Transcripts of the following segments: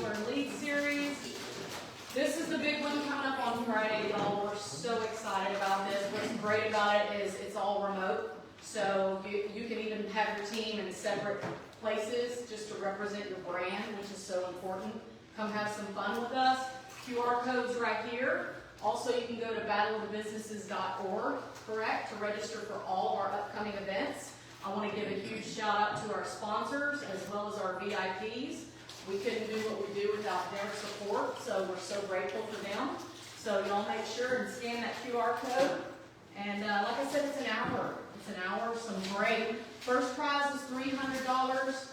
Lunch.Learn.Lead series. This is the big one coming up on Friday, y'all. We're so excited about this. What's great about it is it's all remote. So you can even have your team in separate places just to represent your brand, which is so important. Come have some fun with us. QR codes right here. Also, you can go to battleofthebusinesses.org, correct, to register for all of our upcoming events. I want to give a huge shout out to our sponsors as well as our VIPs. We couldn't do what we do without their support, so we're so grateful for them. So y'all make sure and scan that QR code. And like I said, it's an hour. It's an hour, some great. First prize is $300.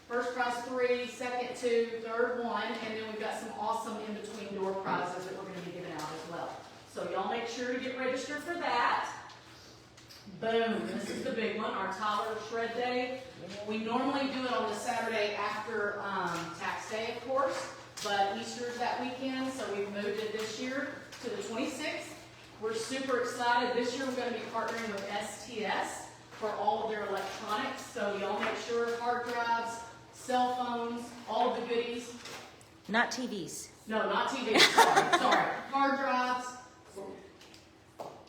First prize 3, second 2, third 1, and then we've got some awesome in-between door prizes that we're going to be giving out as well. So y'all make sure to get registered for that. Boom, this is the big one, our Tyler Shred Day. We normally do it on the Saturday after tax day, of course, but Easter's that weekend, so we've moved it this year to the 26th. We're super excited. This year we're going to be partnering with STS for all of their electronics, so y'all make sure hard drives, cell phones, all of the goodies. Not TVs. No, not TVs, sorry. Hard drives,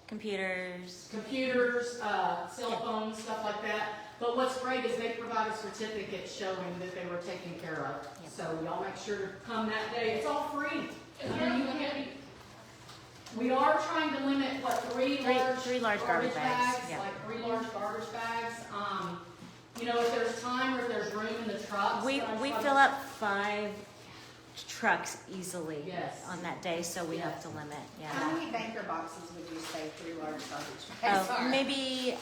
Computers. Cell phones, stuff like that. But what's great is they provide a certificate showing that they were taken care of. Yep. So y'all make sure to come that day. It's all free. We are trying to limit, what, three large garbage bags. Yeah. Like 3 large garbage bags. You know, if there's time or if there's room in the trucks. We fill up 5 trucks easily. Yes. On that day, so we have to limit. Yeah. How many banker boxes would you say 3 large garbage bags Oh, are? maybe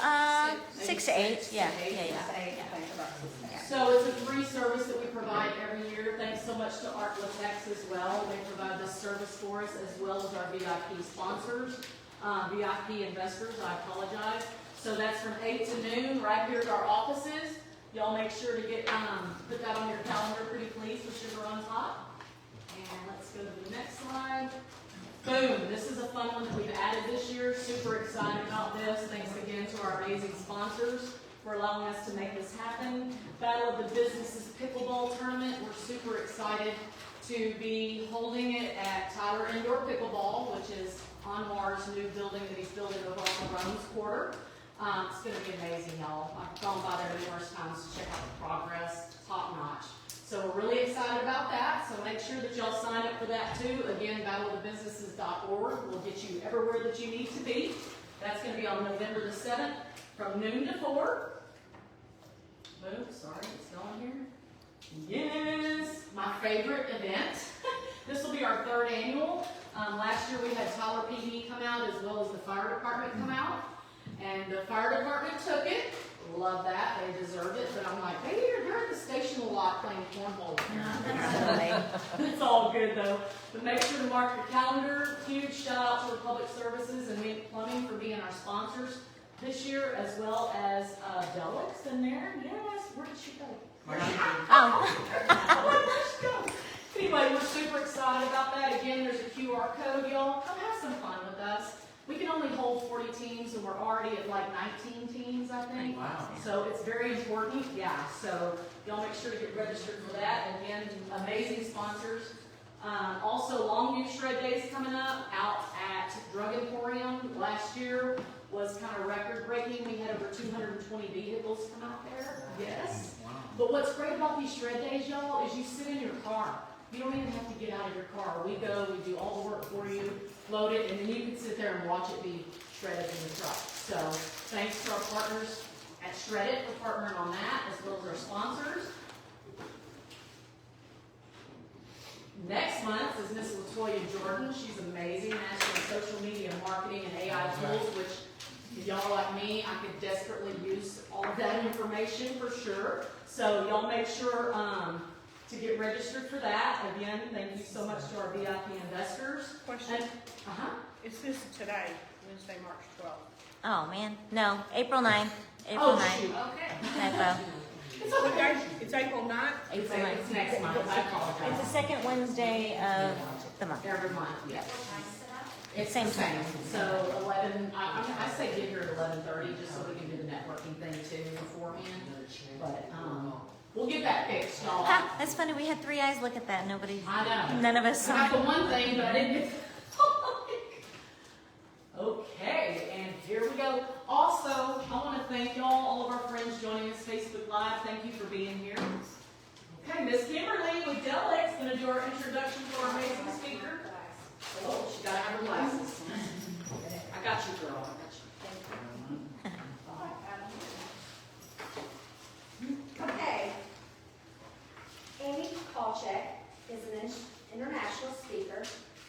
6 to 8. Yeah. 8 banker boxes. Yeah. So it's a free service that we provide every year. Thanks so much to Artlatex as well. They provide this service for us as well as our VIP sponsors, VIP investors, I apologize. So that's from 8 to noon right here at our offices. Y'all make sure to get put that on your calendar pretty please with sugar on top. And let's go to the next slide. Boom, this is a fun one that we've added this year. Super excited about this. Thanks again to our amazing sponsors for allowing us to make this happen. Battle of the Businesses Pickleball Tournament. We're super excited to be holding it at Tyler Indoor Pickleball, which is Anwar's new building that he's building over on the Rome's Quarter. It's going to be amazing, y'all. I've gone by there numerous times to check out the progress. Top notch. So we're really excited about that. So make sure that y'all sign up for that too. Again, battleofthebusinesses.org will get you everywhere that you need to be. That's going to be on November the 7th from noon to 4. Boom, sorry, it's going here. Yes, my favorite event. This will be our 3rd annual. Last year we had Tyler PD come out as well as the fire department come out. And the fire department took it. Love that. They deserve it. But I'm like, hey, they're at the station a lot playing cornhole. It's all good, though. But make sure to mark your calendar. Huge shout out to Republic Services and Mint Plumbing for being our sponsors this year, as well as Deluxe in there. Yes. Where did she go? Where did she go? Anyway, we're super excited about that. Again, there's a QR code, y'all. Come have some fun with us. We can only hold 40 teams, and we're already at like 19 teams, I think. Wow. So it's very important. Yeah, so y'all make sure to get registered for that. Again, amazing sponsors. Also, Longview Shred Days coming up out at Drug Emporium. Last year was kind of record-breaking. We had over 220 vehicles come out there. Yes. Wow. But what's great about these Shred Days, y'all, is you sit in your car. You don't even have to get out of your car. We go, we do all the work for you, load it, and then you can sit there and watch it be shredded in the truck. So thanks to our partners at Shred It for partnering on that, as well as our sponsors. Next month is Miss Latoya Jordan. She's amazing, master of social media marketing and AI tools, which if y'all are like me, I could desperately use all of that information for sure. So y'all make sure to get registered for that. Again, thank you so much to our VIP investors. Question. And, Is this today, Wednesday, March 12th? Oh man, no. April 9th. April oh, 9th. shoot. Okay. Typo. It's What okay. day? It's April 9th? It's, April 9th. it's next month. I apologize. It's the second Wednesday of the month. Every month, yes. It's Same the same. time. So 11, I say get here at 11:30 just so we can do the networking thing too beforehand. But We'll get that fixed, y'all. Ha, that's funny. We had three eyes look at that. Nobody, I know. none of us I got saw. the one thing, but I didn't get Okay, and here we go. Also, I want to thank y'all, all of our friends joining us Facebook Live. Thank you for being here. Okay, Miss Kimberly with Dell is going to do our introduction to our amazing speaker. Oh, she got to have her glasses. I got you, girl. I got you. Okay. Amy Kalchek is an international speaker,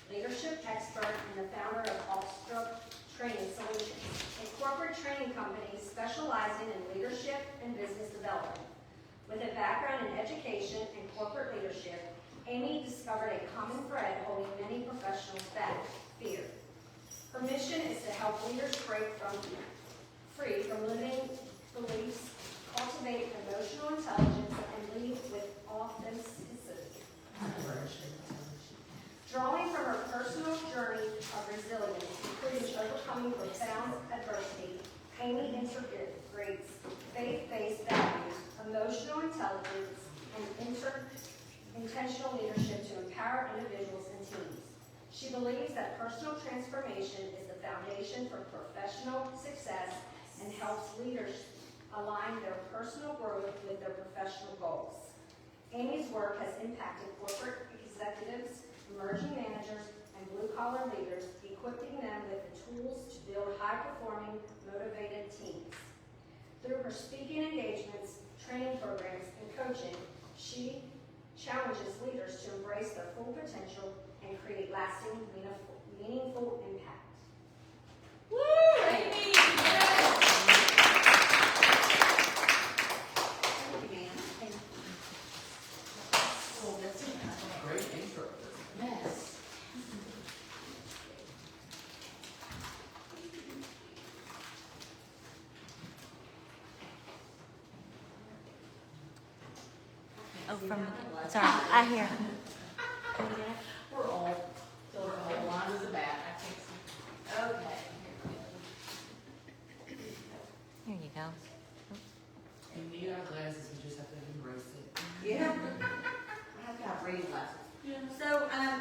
leadership expert, and the founder of Alpstra Training Solutions, a corporate training company specializing in leadership and business development. With a background in education and corporate leadership, Amy discovered a common thread holding many professionals back: fear. Her mission is to help leaders break free from limiting beliefs, cultivate emotional intelligence, and lead with authenticity. Drawing from her personal journey of resilience, including overcoming profound adversity, Amy integrates faith-based values, emotional intelligence, and intentional leadership to empower individuals and teams. She believes that personal transformation is the foundation for professional success and helps leaders align their personal growth with their professional goals. Amy's work has impacted corporate executives, emerging managers, and blue-collar leaders, equipping them with the tools to build high-performing, motivated teams. Through her speaking engagements, training programs, and coaching, she challenges leaders to embrace their full potential and create lasting, meaningful impact. Woo! Amy! Yes! Oh, that's a great intro. Yes. Oh, sorry, I hear. We're all blind as a bat. I think so. Okay. Here you go. You need our glasses, we just have to embrace it. Yeah. I've got reading glasses. Yeah. So,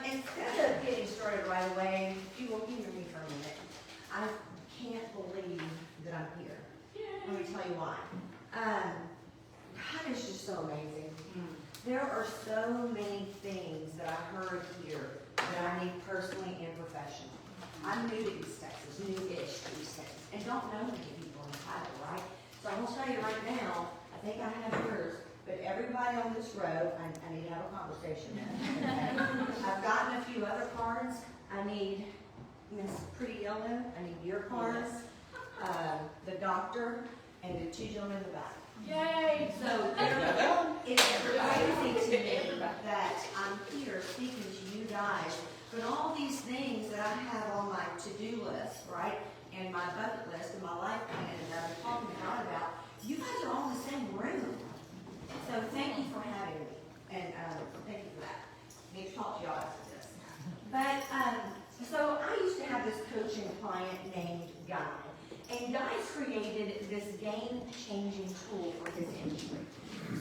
instead of getting started right away, if you will hear me for a minute, I can't believe that I'm here. Let me tell you why. God is just so amazing. There are so many things that I heard here that I need personally and professionally. I'm new to East Texas, new-ish to East Texas, and don't know many people in Ohio, right? So I'm gonna tell you right now, I think I have yours, but everybody on this road, I need to have a conversation with. Okay? I've gotten a few other cards. I need Miss Pretty Yellow, I need your cards, the doctor, and the two gentlemen in the back. Yay! So it's crazy to me that I'm here speaking to you guys, but all these things that I have on my to-do list, right, and my bucket list and my life plan that I'm talking to God about, you guys are all in the same room. So thank you for having me, and thank you for that. I need to talk to y'all after this. But, so I used to have this coaching client named Guy. And Guy's created this game-changing tool for his industry.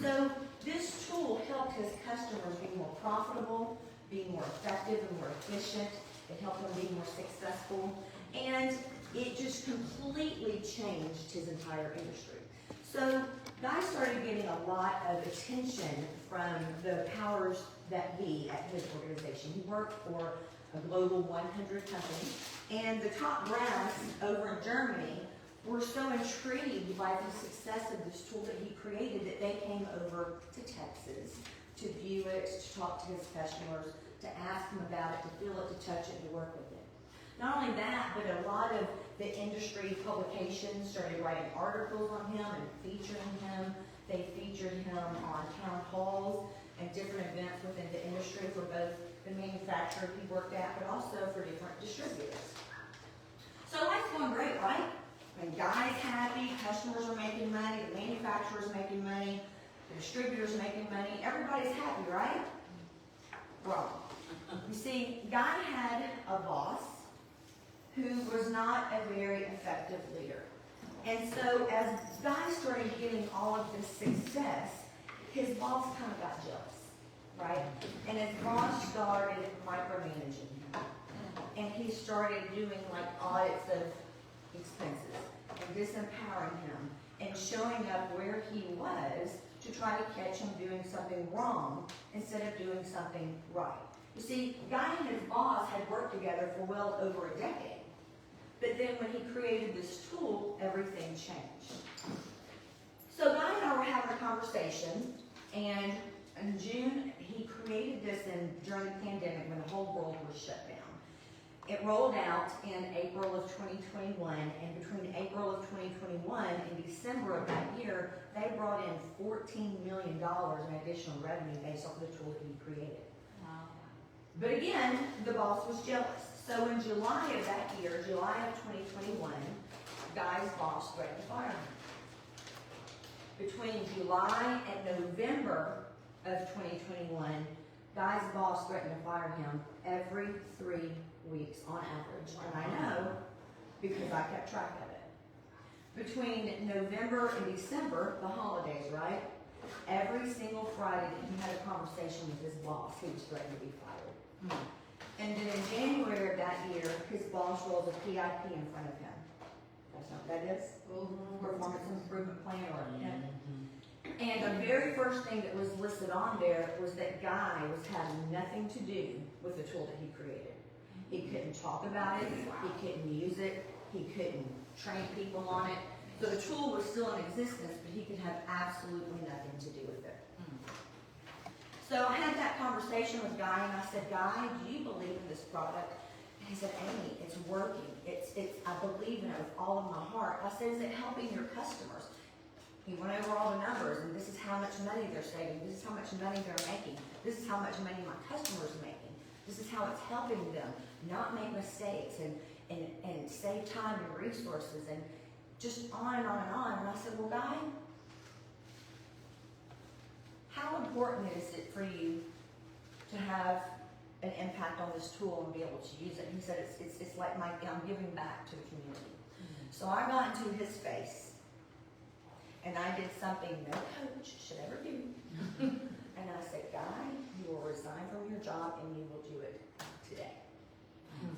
So this tool helped his customers be more profitable, be more effective and more efficient. It helped them be more successful. And it just completely changed his entire industry. So Guy started getting a lot of attention from the powers that be at his organization. He worked for a global 100 company, and the top brass over in Germany were so intrigued by the success of this tool that he created that they came over to Texas to view it, to talk to his customers, to ask him about it, to feel it, to touch it, to work with it. Not only that, but a lot of the industry publications started writing articles on him and featuring him. They featured him on town halls and different events within the industry for both the manufacturer he worked at, but also for different distributors. So life's going great, right? I mean, Guy's happy, customers are making money, the manufacturer's making money, the distributor's making money, everybody's happy, right? Wrong. You see, Guy had a boss who was not a very effective leader. And so as Guy started getting all of this success, his boss kind of got jealous, right? And his boss started micromanaging him. And he started doing like audits of expenses and disempowering him and showing up where he was to try to catch him doing something wrong instead of doing something right. You see, Guy and his boss had worked together for well over a decade. But then when he created this tool, everything changed. So Guy and I were having a conversation, and in June, he created this during the pandemic when the whole world was shut down. It rolled out in April of 2021, and between April of 2021 and December of that year, they brought in $14 million in additional revenue based off the tool that he created. Wow. But again, the boss was jealous. So in July of that year, July of 2021, Guy's boss threatened to fire him. Between July and November of 2021, Guy's boss threatened to fire him every 3 weeks on average. And I know because I kept track of it. Between November and December, the holidays, right? Every single Friday that he had a conversation with his boss, he was threatened to be fired. And then in January of that year, his boss rolls a PIP in front of him. That's not what that is? Performance Improvement Plan, or and the very first thing that was listed on there was that Guy was having nothing to do with the tool that he created. He couldn't talk about it, he couldn't use it, he couldn't train people on it. So the tool was still in existence, but he could have absolutely nothing to do with it. So I had that conversation with Guy, and I said, Guy, do you believe in this product? And he said, Amy, it's working. I believe in it with all of my heart. I said, is it helping your customers? He went over all the numbers, and this is how much money they're saving. This is how much money they're making. This is how much money my customers are making. This is how it's helping them not make mistakes and save time and resources, and just on and on and on. And I said, well, Guy, how important is it for you to have an impact on this tool and be able to use it? And he said, it's like I'm giving back to the community. So I got into his face, and I did something no coach should ever do. And I said, Guy, you will resign from your job and you will do it today.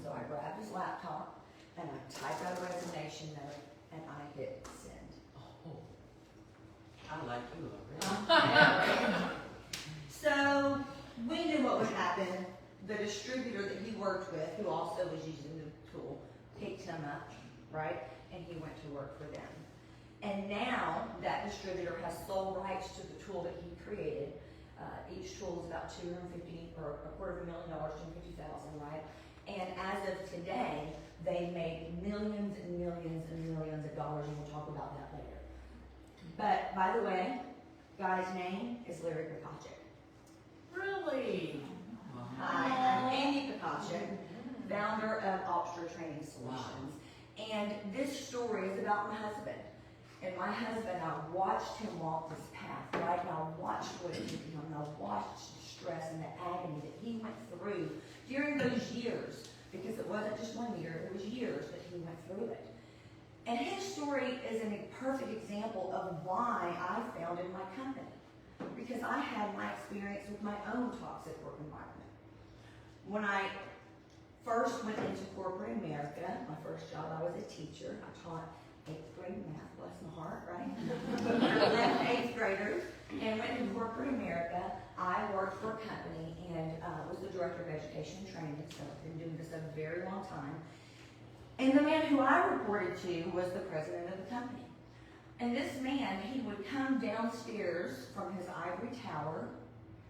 So I grabbed his laptop and I typed out a resignation note and I hit send. Oh, I like you already. So we knew what would happen. The distributor that he worked with, who also was using the tool, picked him up, right? And he went to work for them. And now that distributor has sole rights to the tool that he created. Each tool is about $250,000 or $250,000, right? And as of today, they made millions and millions and millions of dollars, and we'll talk about that later. But by the way, Guy's name is Larry Pikacek. Really? Hi, I'm Amy Pikacek, founder of Alpstra Training Solutions. And this story is about my husband. And my husband, I watched him walk this path, right? And I watched what it did to him, and I watched the stress and the agony that he went through during those years, because it wasn't just 1 year, it was years that he went through it. And his story is a perfect example of why I founded my company, because I had my experience with my own toxic work environment. When I first went into corporate America, my first job, I was a teacher. I taught 8th grade math, bless my heart, right? I left 8th graders and went to corporate America. I worked for a company and was the director of education and training, so I've been doing this a very long time. And the man who I reported to was the president of the company. And this man, he would come downstairs from his ivory tower,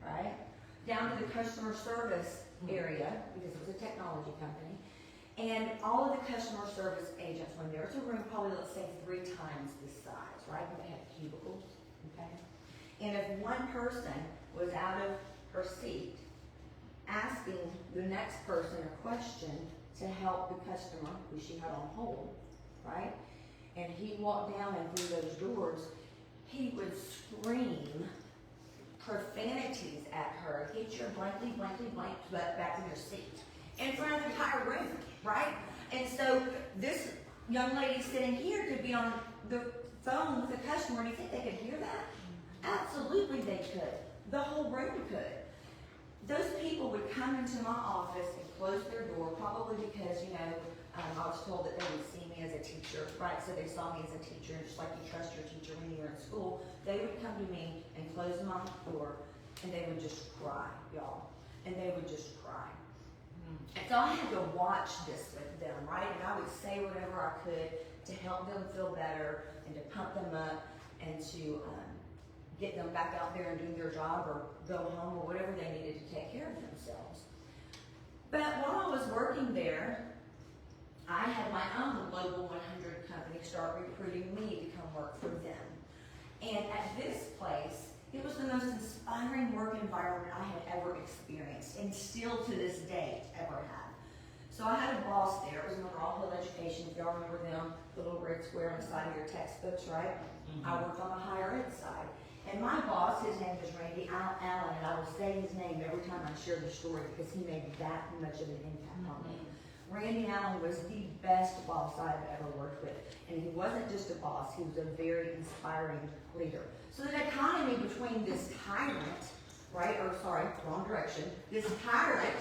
right, down to the customer service area, because it was a technology company. And all of the customer service agents, when there was a room probably, let's say, 3 times this size, right? They had cubicles, okay? And if one person was out of her seat asking the next person a question to help the customer who she had on hold, right? And he walked down and through those doors, he would scream profanities at her, get your blankety, blankety, blank butt back in your seat. In front of the entire room, right? And so this young lady sitting here could be on the phone with a customer, and you think they could hear that? Absolutely they could. The whole room could. Those people would come into my office and close their door, probably because, I was told that they would see me as a teacher, right? So they saw me as a teacher, just like you trust your teacher when you were in school. They would come to me and close my door, and they would just cry, y'all. And they would just cry. And so I had to watch this with them, right? And I would say whatever I could to help them feel better and to pump them up and to get them back out there and do their job or go home or whatever they needed to take care of themselves. But while I was working there, I had my own Global 100 company start recruiting me to come work for them. And at this place, it was the most inspiring work environment I had ever experienced, and still to this day ever have. So I had a boss there. It was McGraw Hill Education, if y'all remember them, the little red square on the side of your textbooks, right? I worked on the higher ed side. And my boss, his name was Randy Allen, and I will say his name every time I share the story because he made that much of an impact on me. Randy Allen was the best boss I've ever worked with. And he wasn't just a boss, he was a very inspiring leader. So the dichotomy between this tyrant, right, or sorry, wrong direction, this tyrant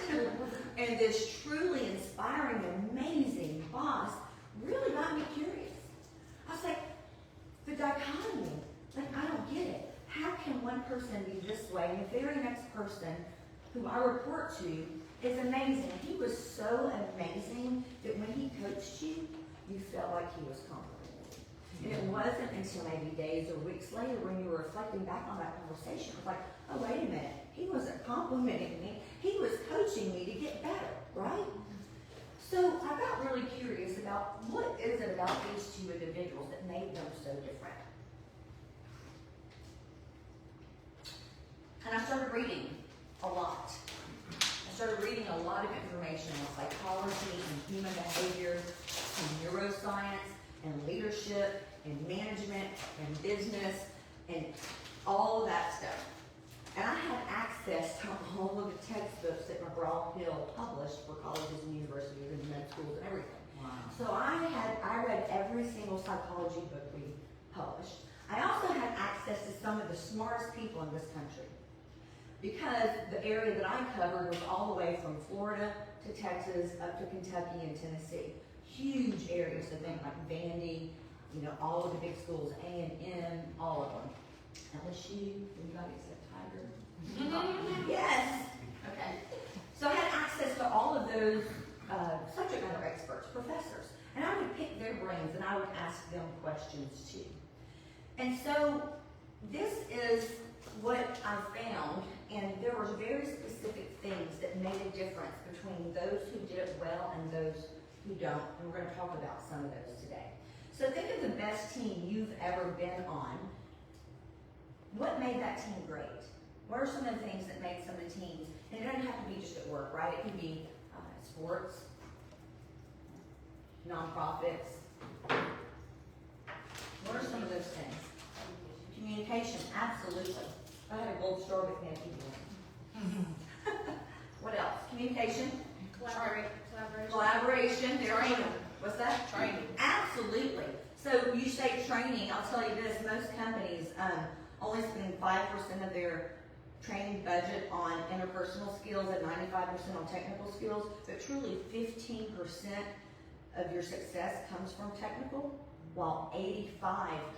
and this truly inspiring, amazing boss really got me curious. I was like, the dichotomy, I don't get it. How can one person be this way and the very next person who I report to is amazing? He was so amazing that when he coached you, you felt like he was complimenting you. And it wasn't until maybe days or weeks later when you were reflecting back on that conversation, it was like, oh, wait a minute. He wasn't complimenting me. He was coaching me to get better, right? So I got really curious about what is it about these two individuals that made them so different. And I started reading a lot. I started reading a lot of information on psychology and human behavior and neuroscience and leadership and management and business and all of that stuff. And I had access to all of the textbooks that McGraw Hill published for colleges and universities and med schools and everything. Wow. So I read every single psychology book we published. I also had access to some of the smartest people in this country, because the area that I covered was all the way from Florida to Texas up to Kentucky and Tennessee. Huge areas, so think like Vandy, all of the big schools, A&M, all of them. LSU, anybody except Tiger? Yes. Okay. So I had access to all of those subject matter experts, professors, and I would pick their brains and I would ask them questions too. And so this is what I found, and there were very specific things that made a difference between those who did it well and those who don't, and we're going to talk about some of those today. So think of the best team you've ever been on. What made that team great? What are some of the things that made some of the teams, and it doesn't have to be just at work, right? It can be sports, nonprofits. What are some of those things? Communication, absolutely. I had a gold star with me at people. What else? Communication? Collaboration. Training. What's that? Training. Absolutely. So you say training, I'll tell you this, most companies only spend 5% of their training budget on interpersonal skills and 95% on technical skills, but truly 15% of your success comes from technical, while 85%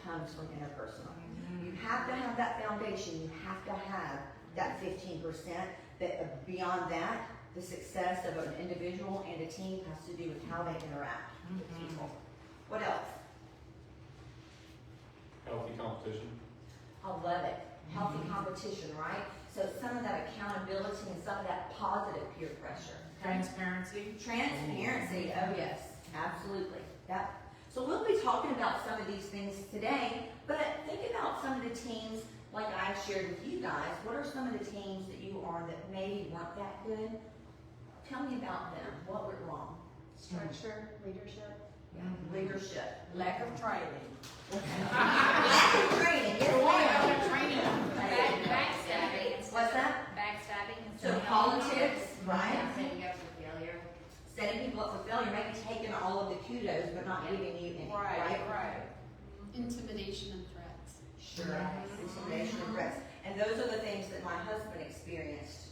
comes from interpersonal. You have to have that foundation, you have to have that 15%, but beyond that, the success of an individual and a team has to do with how they interact with people. What else? Healthy competition. I love it. Healthy competition, right? So some of that accountability and some of that positive peer pressure. Transparency. Transparency, oh yes, absolutely. Yep. So we'll be talking about some of these things today, but think about some of the teams like I shared with you guys. What are some of the teams that you are that maybe weren't that good? Tell me about them. What went wrong? Structure, leadership. Yeah. Leadership. Lack of training. Lack of training. Yes, ma'am. Training. Backstabbing. What's that? Backstabbing. and So setting up- politics, right? Yeah, setting up for failure. Setting people up for failure, maybe taking all of the kudos but not giving you any, right? Right. Intimidation and threats. Sure, intimidation and threats. And those are the things that my husband experienced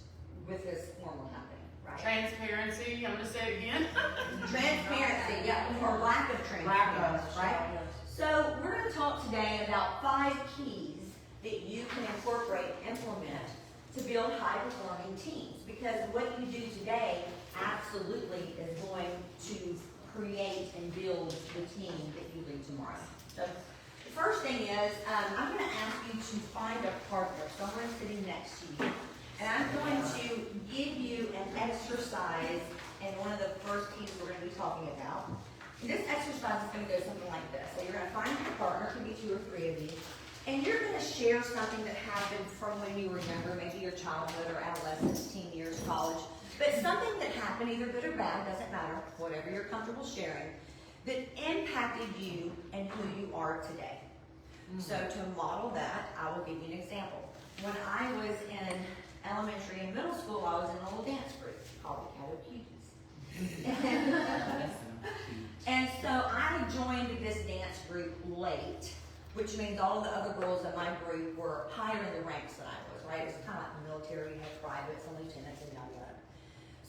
with his former company, right? Transparency, I'm gonna say it again. Transparency, yeah, or lack of transparency, right? So we're gonna talk today about 5 keys that you can incorporate, implement to build high-performing teams. Because what you do today absolutely is going to create and build the team that you lead tomorrow. So the first thing is, I'm going to ask you to find a partner, someone sitting next to you. And I'm going to give you an exercise, and one of the first keys we're going to be talking about. And this exercise is going to go something like this. So you're going to find your partner, it could be 2 or 3 of you, and you're going to share something that happened from when you were younger, maybe your childhood or adolescence, teen years, college, but something that happened, either good or bad, doesn't matter, whatever you're comfortable sharing, that impacted you and who you are today. So to model that, I will give you an example. When I was in elementary and middle school, I was in a little dance group called the Cowboy Cuties. And so I joined this dance group late, which means all of the other girls in my group were higher in the ranks than I was, right? It was kind of like the military, you had privates and lieutenants and yada yada.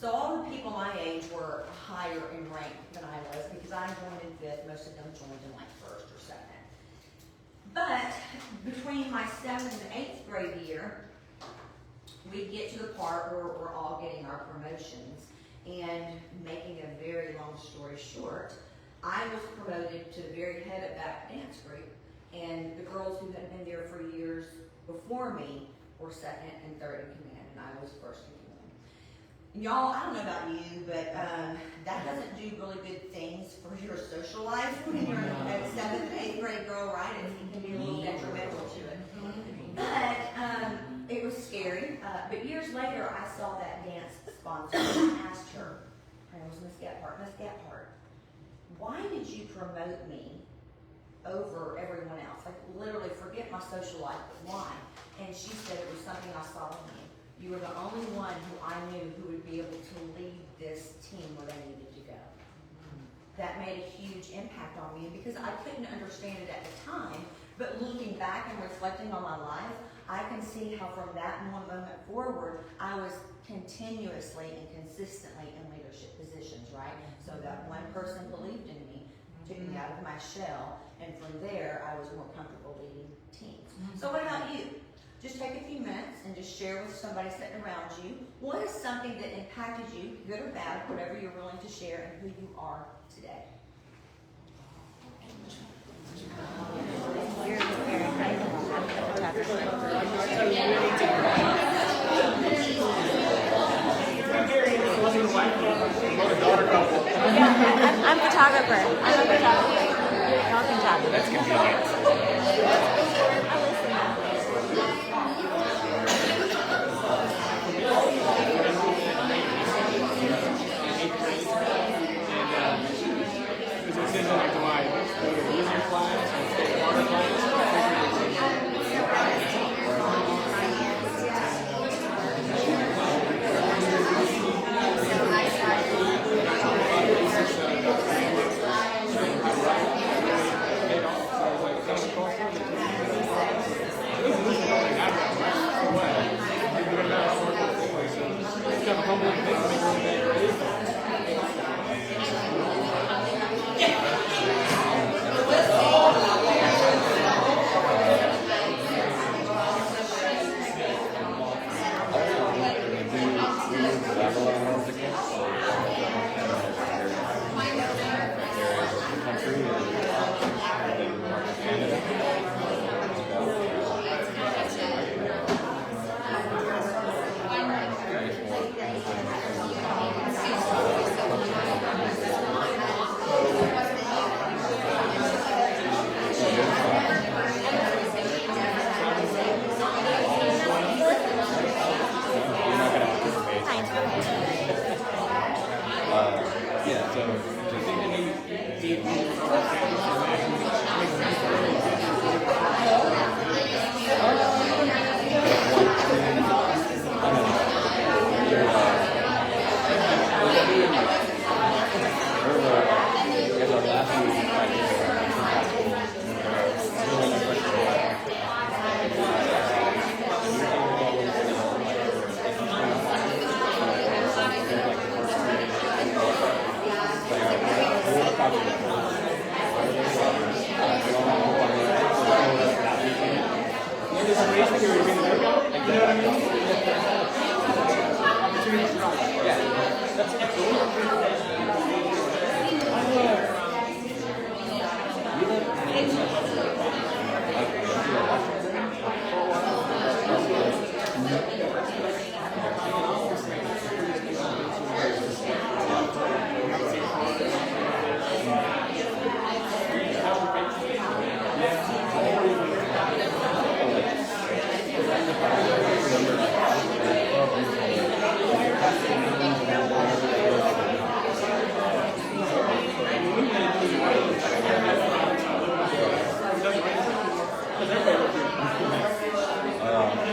So all the people my age were higher in rank than I was because I joined in 5th, most of them joined in like 1st or 2nd. But between my 7th and 8th grade year, we get to the part where we're all getting our promotions. And making a very long story short, I was promoted to the very head of that dance group, and the girls who had been there for years before me were 2nd and 3rd in command, and I was 1st in command. And y'all, I don't know about you, but that doesn't do really good things for your social life when you're a 7th and 8th grade girl, right? It can be a little detrimental to it. But it was scary. But years later, I saw that dance sponsor and asked her, her name was Miss Gephardt, why did you promote me over everyone else? Like literally, forget my social life, but why? And she said it was something I saw in you. You were the only one who I knew who would be able to lead this team where they needed to go. That made a huge impact on me because I couldn't understand it at the time, but looking back and reflecting on my life, I can see how from that one moment forward, I was continuously and consistently in leadership positions, right? So that one person believed in me, took me out of my shell, and from there, I was more comfortable leading teams. So what about you? Just take a few minutes and just share with somebody sitting around you, what is something that impacted you, good or bad, whatever you're willing to share, and who you are today. You're very kind I'm photographer. I'm a photographer. Y'all can talk. That's convenient.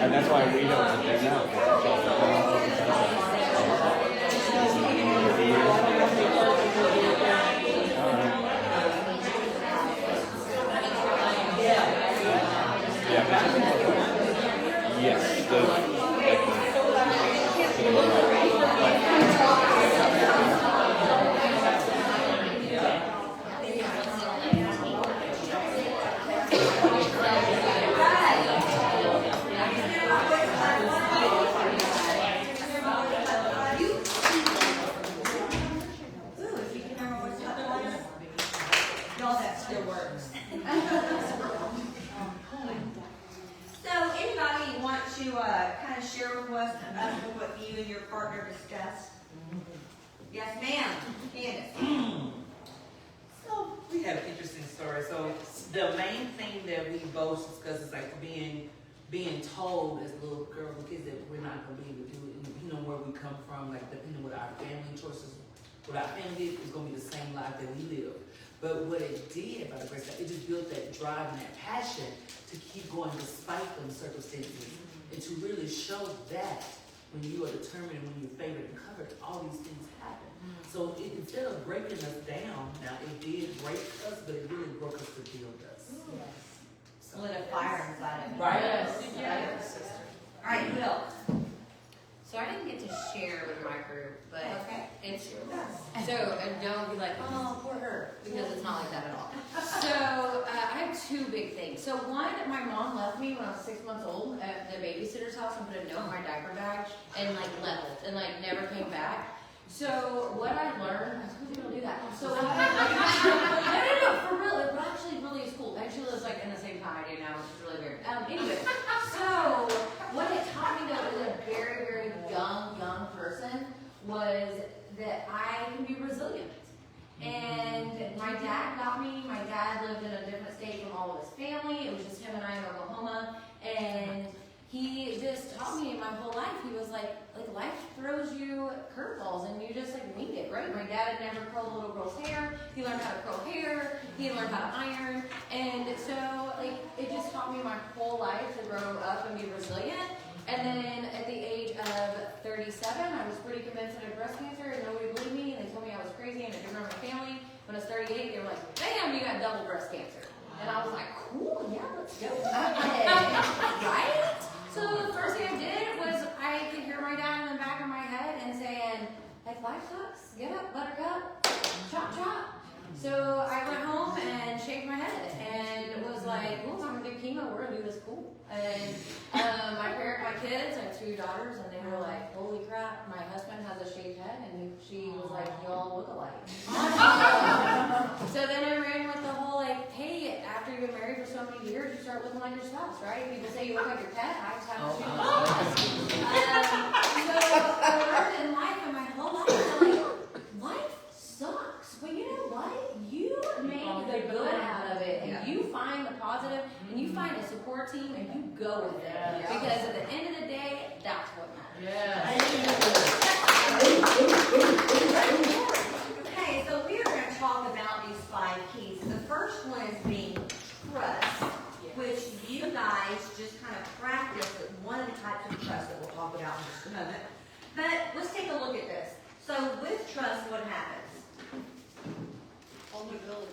And that's why we don't do that now. Ooh, if you can remember what's up there. Y'all, that still works. So anybody want to kind of share with us about what you and your partner discussed? Yes, ma'am. Candace. So we have an interesting story. So the main thing that we both discuss is like being told as little girls and kids that we're not going to be able to do it. And you know where we come from, like depending what our family choices, what our family did, is going to be the same life that we live. But what it did, by the grace of God, it just built that drive and that passion to keep going despite them circumstances, and to really show that when you are determined and when you're favored and covered, all these things happen. So instead of breaking us down, now it did break us, but it really broke us to build us. So, Lit a fire inside of me. right? Yes. All right, Bill. So I didn't get to share with my group, but Okay. it's so and don't be like, oh, poor her, because it's not like that at all. So I have two big things. So one, my mom left me when I was 6 months old at the babysitter's house and put a note in my diaper bag and like left and like never came back. So what I learned, I told you don't do that. So what no, for real, it actually really is cool. And she lives like in the same town I do now, which is really weird. Anyway, so what it taught me though as a very, very young person was that I can be resilient. And my dad got me. My dad lived in a different state from all of his family. It was just him and I in Oklahoma. And he just taught me my whole life. He was like life throws you curveballs and you just like meet it, right? My dad had never curled a little girl's hair. He learned how to curl hair. He learned how to iron. And so like it just taught me my whole life to grow up and be resilient. And then at the age of 37, I was pretty convinced I had breast cancer and nobody believed me. And they told me I was crazy and I didn't run my family. When I was 38, they were like, damn, you got double breast cancer. And I was like, cool, yeah, let's go. Right? So the first thing I did was I could hear my dad in the back of my head and saying, like, life sucks, get up, buttercup, chop, chop. So I went home and shaved my head and was like, oh, I'm gonna do chemo, we're gonna do this cool. And my kids, I have 2 daughters, and they were like, holy crap, my husband has a shaved head, and she was like, y'all look alike. So then I ran with the whole like, hey, after you've been married for so many years, you start looking like your spouse, right? People say you look like your pet, I just have to So I learned in life, and my whole life, I'm like, life sucks, but you know what? You make the good out of it, and you find the positive, and you find a support team, and you go with it. Because at the end of the day, that's what matters. Okay, so we are going to talk about these 5 keys. The first one is being trust, which you guys just kind of practice with one of the types of trust that we'll talk about in just a moment. But let's take a look at this. So with trust, what happens? Vulnerability.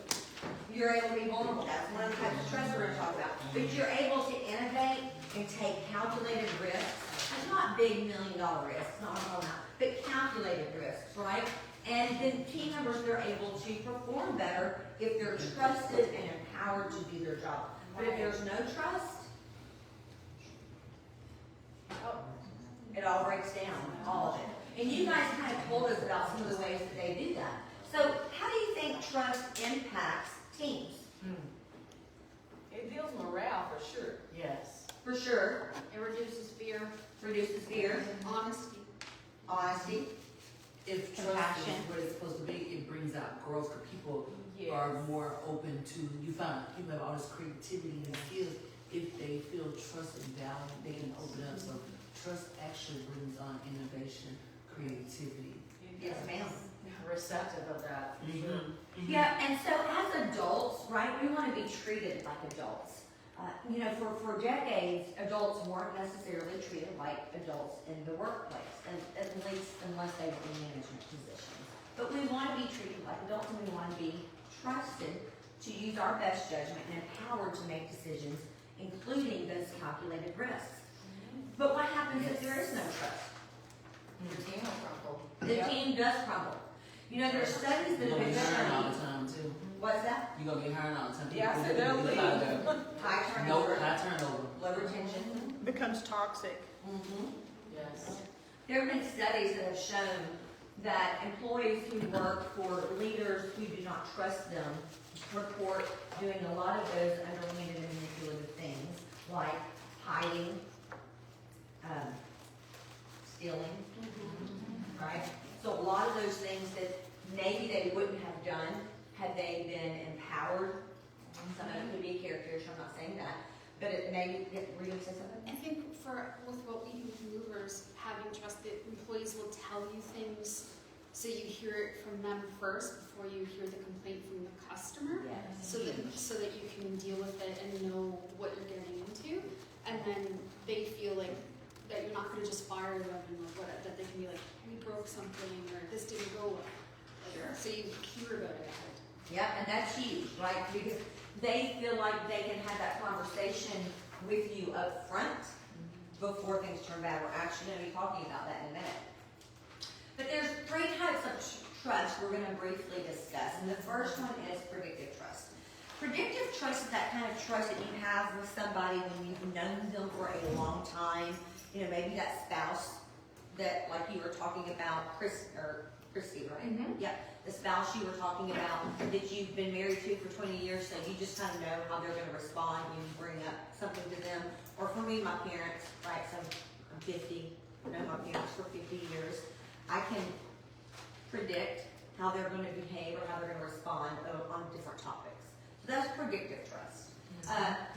You're able to be vulnerable. That's one of the types of trust we're going to talk about. But you're able to innovate and take calculated risks. It's not big $1 million risks, not what I'm talking about, but calculated risks, right? And then team members, they're able to perform better if they're trusted and empowered to do their job. But if there's no trust, It all breaks down, all of it. And you guys kind of told us about some of the ways that they do that. So how do you think trust impacts teams? It builds morale for sure. Yes. For sure, It reduces fear, reduces fear, honesty. honesty. If trust Compassion. is what it's supposed to be, it brings out growth, because people Yes. are more open to, you find people have all this creativity and skills. If they feel trust and value, they can open up. So trust actually brings on innovation, creativity. Yes, ma'am. Receptive of that, for sure. Yeah, and so as adults, right, we want to be treated like adults. You know, for decades, adults weren't necessarily treated like adults in the workplace, at least unless they were in management positions. But we want to be treated like adults, and we want to be trusted to use our best judgment and empowered to make decisions, including those calculated risks. But what happens if there is no trust? Your team will crumble. The team does crumble. You know, there's studies that You're have gonna been be hiring all shown. the time too. What's that? You're gonna be hiring all the time. Yeah, I People said they'll get leave. out of there. High No, turnover, high turnover. low retention. Becomes toxic. Yes. There have been studies that have shown that employees who work for leaders who do not trust them report doing a lot of those underhanded and manipulative things, like hiding, stealing, right? So a lot of those things that maybe they wouldn't have done had they been empowered. Some of it could be character issue, I'm not saying that, but it maybe, were you gonna say something? I think with what we do with movers, having trusted employees will tell you things so you hear it from them first before you hear the complaint from the customer. Yes. So that you can deal with it and know what you're getting into, and then they feel like that you're not going to just fire them and that they can be like, we broke something or this didn't go well. Like, so you hear about it ahead. Yeah, and that's huge, right? Because they feel like they can have that conversation with you up front before things turn bad. We're actually going to be talking about that in a minute. But there's 3 types of trust we're going to briefly discuss. And the first one is predictive trust. Predictive trust is that kind of trust that you have with somebody when you've known them for a long time. You know, maybe that spouse that, like you were talking about, Christy, right? Yeah, the spouse you were talking about that you've been married to for 20 years, so you just kind of know how they're going to respond when you bring up something to them. Or for me, my parents, right? So I'm 50, I've known my parents for 50 years. I can predict how they're going to behave or how they're going to respond on different topics. So that's predictive trust.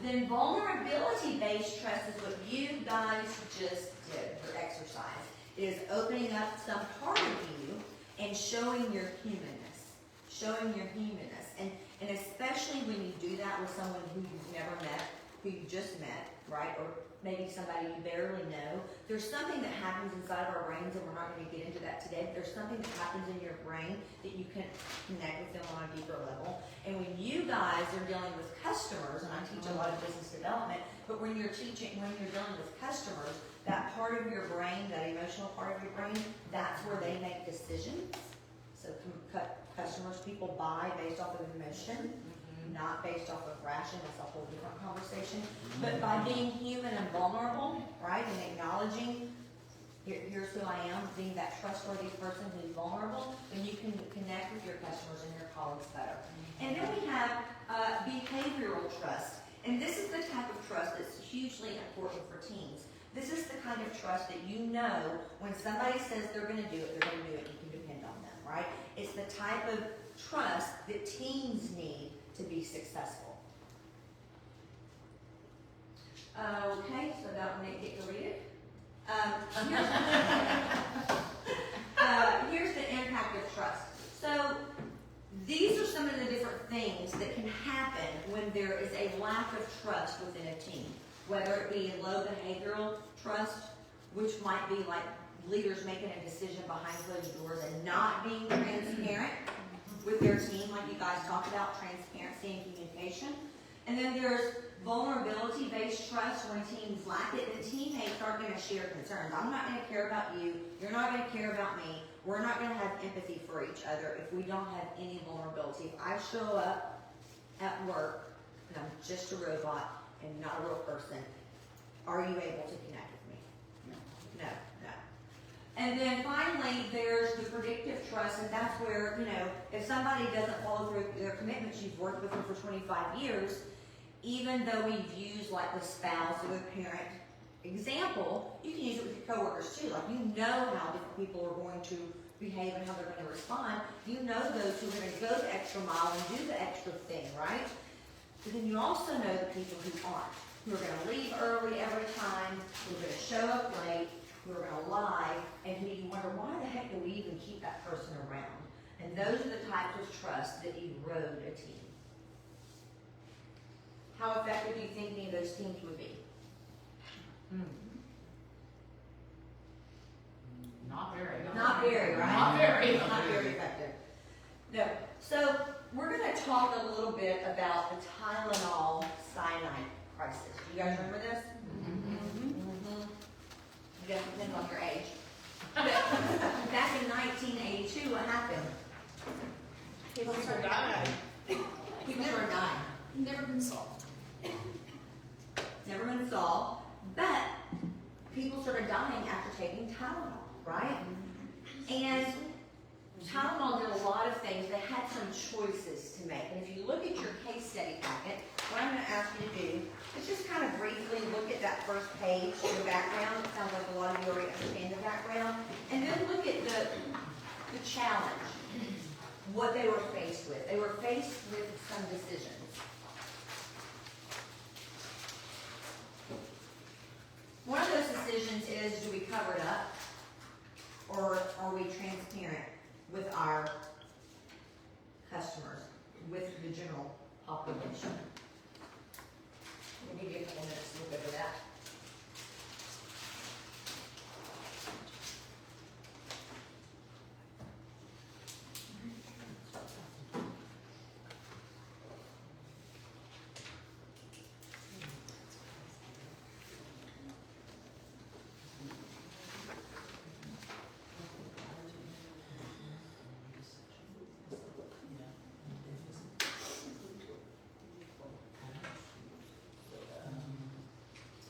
Then vulnerability-based trust is what you guys just did, your exercise. It is opening up some part of you and showing your humanness. Showing your humanness. And especially when you do that with someone who you've never met, who you just met, right? Or maybe somebody you barely know. There's something that happens inside of our brains, and we're not going to get into that today, but there's something that happens in your brain that you can connect with them on a deeper level. And when you guys are dealing with customers, and I teach a lot of business development, but when you're dealing with customers, that part of your brain, that emotional part of your brain, that's where they make decisions. So customers, people buy based off of emotion, not based off of ration. That's a whole different conversation. But by being human and vulnerable, right, and acknowledging, here's who I am, being that trustworthy person who's vulnerable, then you can connect with your customers and your colleagues better. And then we have behavioral trust. And this is the type of trust that's hugely important for teams. This is the kind of trust that you know when somebody says they're going to do it, they're going to do it. You can depend on them, right? It's the type of trust that teams need to be successful. Okay, so that one didn't get to read it. Here's the impact of trust. So these are some of the different things that can happen when there is a lack of trust within a team. Whether it be low behavioral trust, which might be like leaders making a decision behind closed doors and not being transparent with their team, like you guys talked about, transparency and communication. And then there's vulnerability-based trust when teams lack it. The teammates aren't going to share concerns. I'm not going to care about you. You're not going to care about me. We're not going to have empathy for each other if we don't have any vulnerability. If I show up at work and I'm just a robot and not a real person, are you able to connect with me? No, no. And then finally, there's the predictive trust, and that's where, you know, if somebody doesn't follow through their commitments, you've worked with them for 25 years, even though we've used like the spouse or the parent example, you can use it with your coworkers too. Like, you know how different people are going to behave and how they're going to respond. You know those who are going to go the extra mile and do the extra thing, right? But then you also know the people who aren't, who are going to leave early every time, who are going to show up late, who are going to lie, and who you wonder, why the heck do we even keep that person around? And those are the types of trust that erode a team. How effective do you think any of those teams would be? Not very. Not very, right? Not very. Not very effective. No. So we're going to talk a little bit about the Tylenol cyanide crisis. Do you guys remember this? You guys depend on your age. Back in 1982, what happened? People died. People started dying. Never been solved. Never been solved, but people started dying after taking Tylenol, right? And Tylenol did a lot of things. They had some choices to make. And if you look at your case study packet, what I'm going to ask you to do is just kind of briefly look at that first page, the background. It sounds like a lot of you already understand the background. And then look at the challenge, what they were faced with. They were faced with some decisions. One of those decisions is, do we cover it up, or are we transparent with our customers, with the general population? We'll give you a couple minutes to look over that.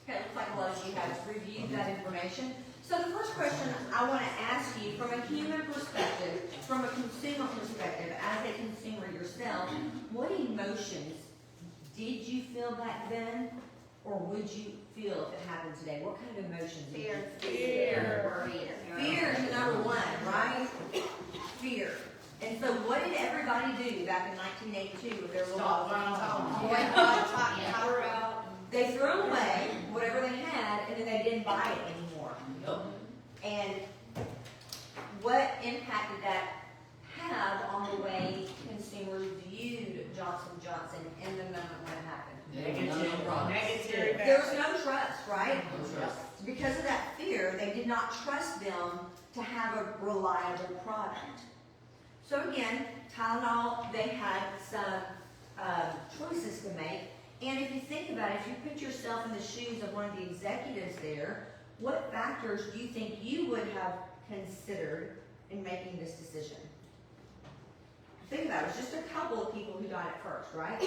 Okay, looks like a lot of you have reviewed that information. So the first question I want to ask you, from a human perspective, from a consumer perspective, as a consumer yourself, what emotions did you feel back then, or would you feel if it happened today? What kind of emotions? Fear. Fear is number one, right? Fear. And so what did everybody do back in 1982 with their little Power out. They threw away whatever they had, and then they didn't buy it anymore. And what impact did that have on the way consumers viewed Johnson & Johnson in the moment when it happened? Negative. There was no trust, right? Because of that fear, they did not trust them to have a reliable product. So again, Tylenol, they had some choices to make. And if you think about it, if you put yourself in the shoes of one of the executives there, what factors do you think you would have considered in making this decision? Think about it. It's just a couple of people who died at first, right?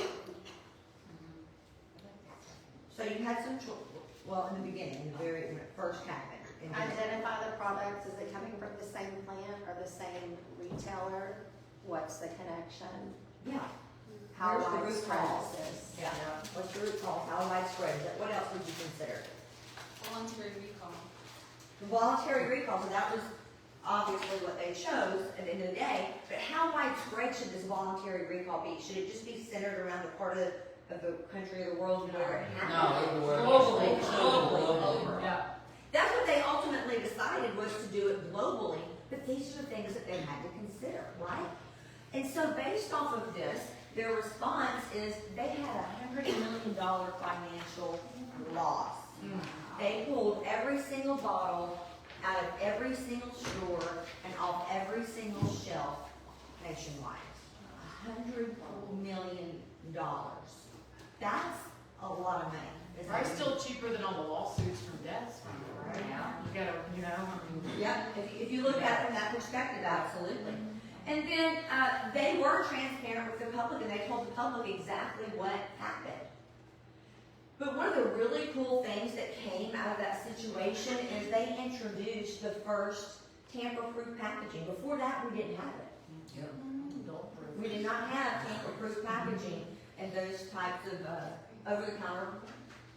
So you had some well, in the beginning, when it first happened. Identify the products. Is it coming from the same plant or the same retailer? What's the connection? Yeah. How Where's the root widespread cause? is this? Yeah. What's the root cause? How widespread is it? What else would you consider? Voluntary recall. The voluntary recall, so that was obviously what they chose at the end of the day. But how widespread should this voluntary recall be? Should it just be centered around the part of the country or the world where it happened? Globally. Yeah. That's what they ultimately decided, was to do it globally. But these are the things that they had to consider, right? And so based off of this, their response is they had $100 million financial loss. They pulled every single bottle out of every single store and off every single shelf nationwide. $100 million. That's a lot of money. isn't Probably it? still cheaper than all the lawsuits from deaths, right? Yeah. You gotta, I mean. Yep, if you look at it from that perspective, absolutely. And then they were transparent with the public, and they told the public exactly what happened. But one of the really cool things that came out of that situation is they introduced the first tamper-proof packaging. Before that, we didn't have it. Yep. We did not have tamper-proof packaging and those types of over-the-counter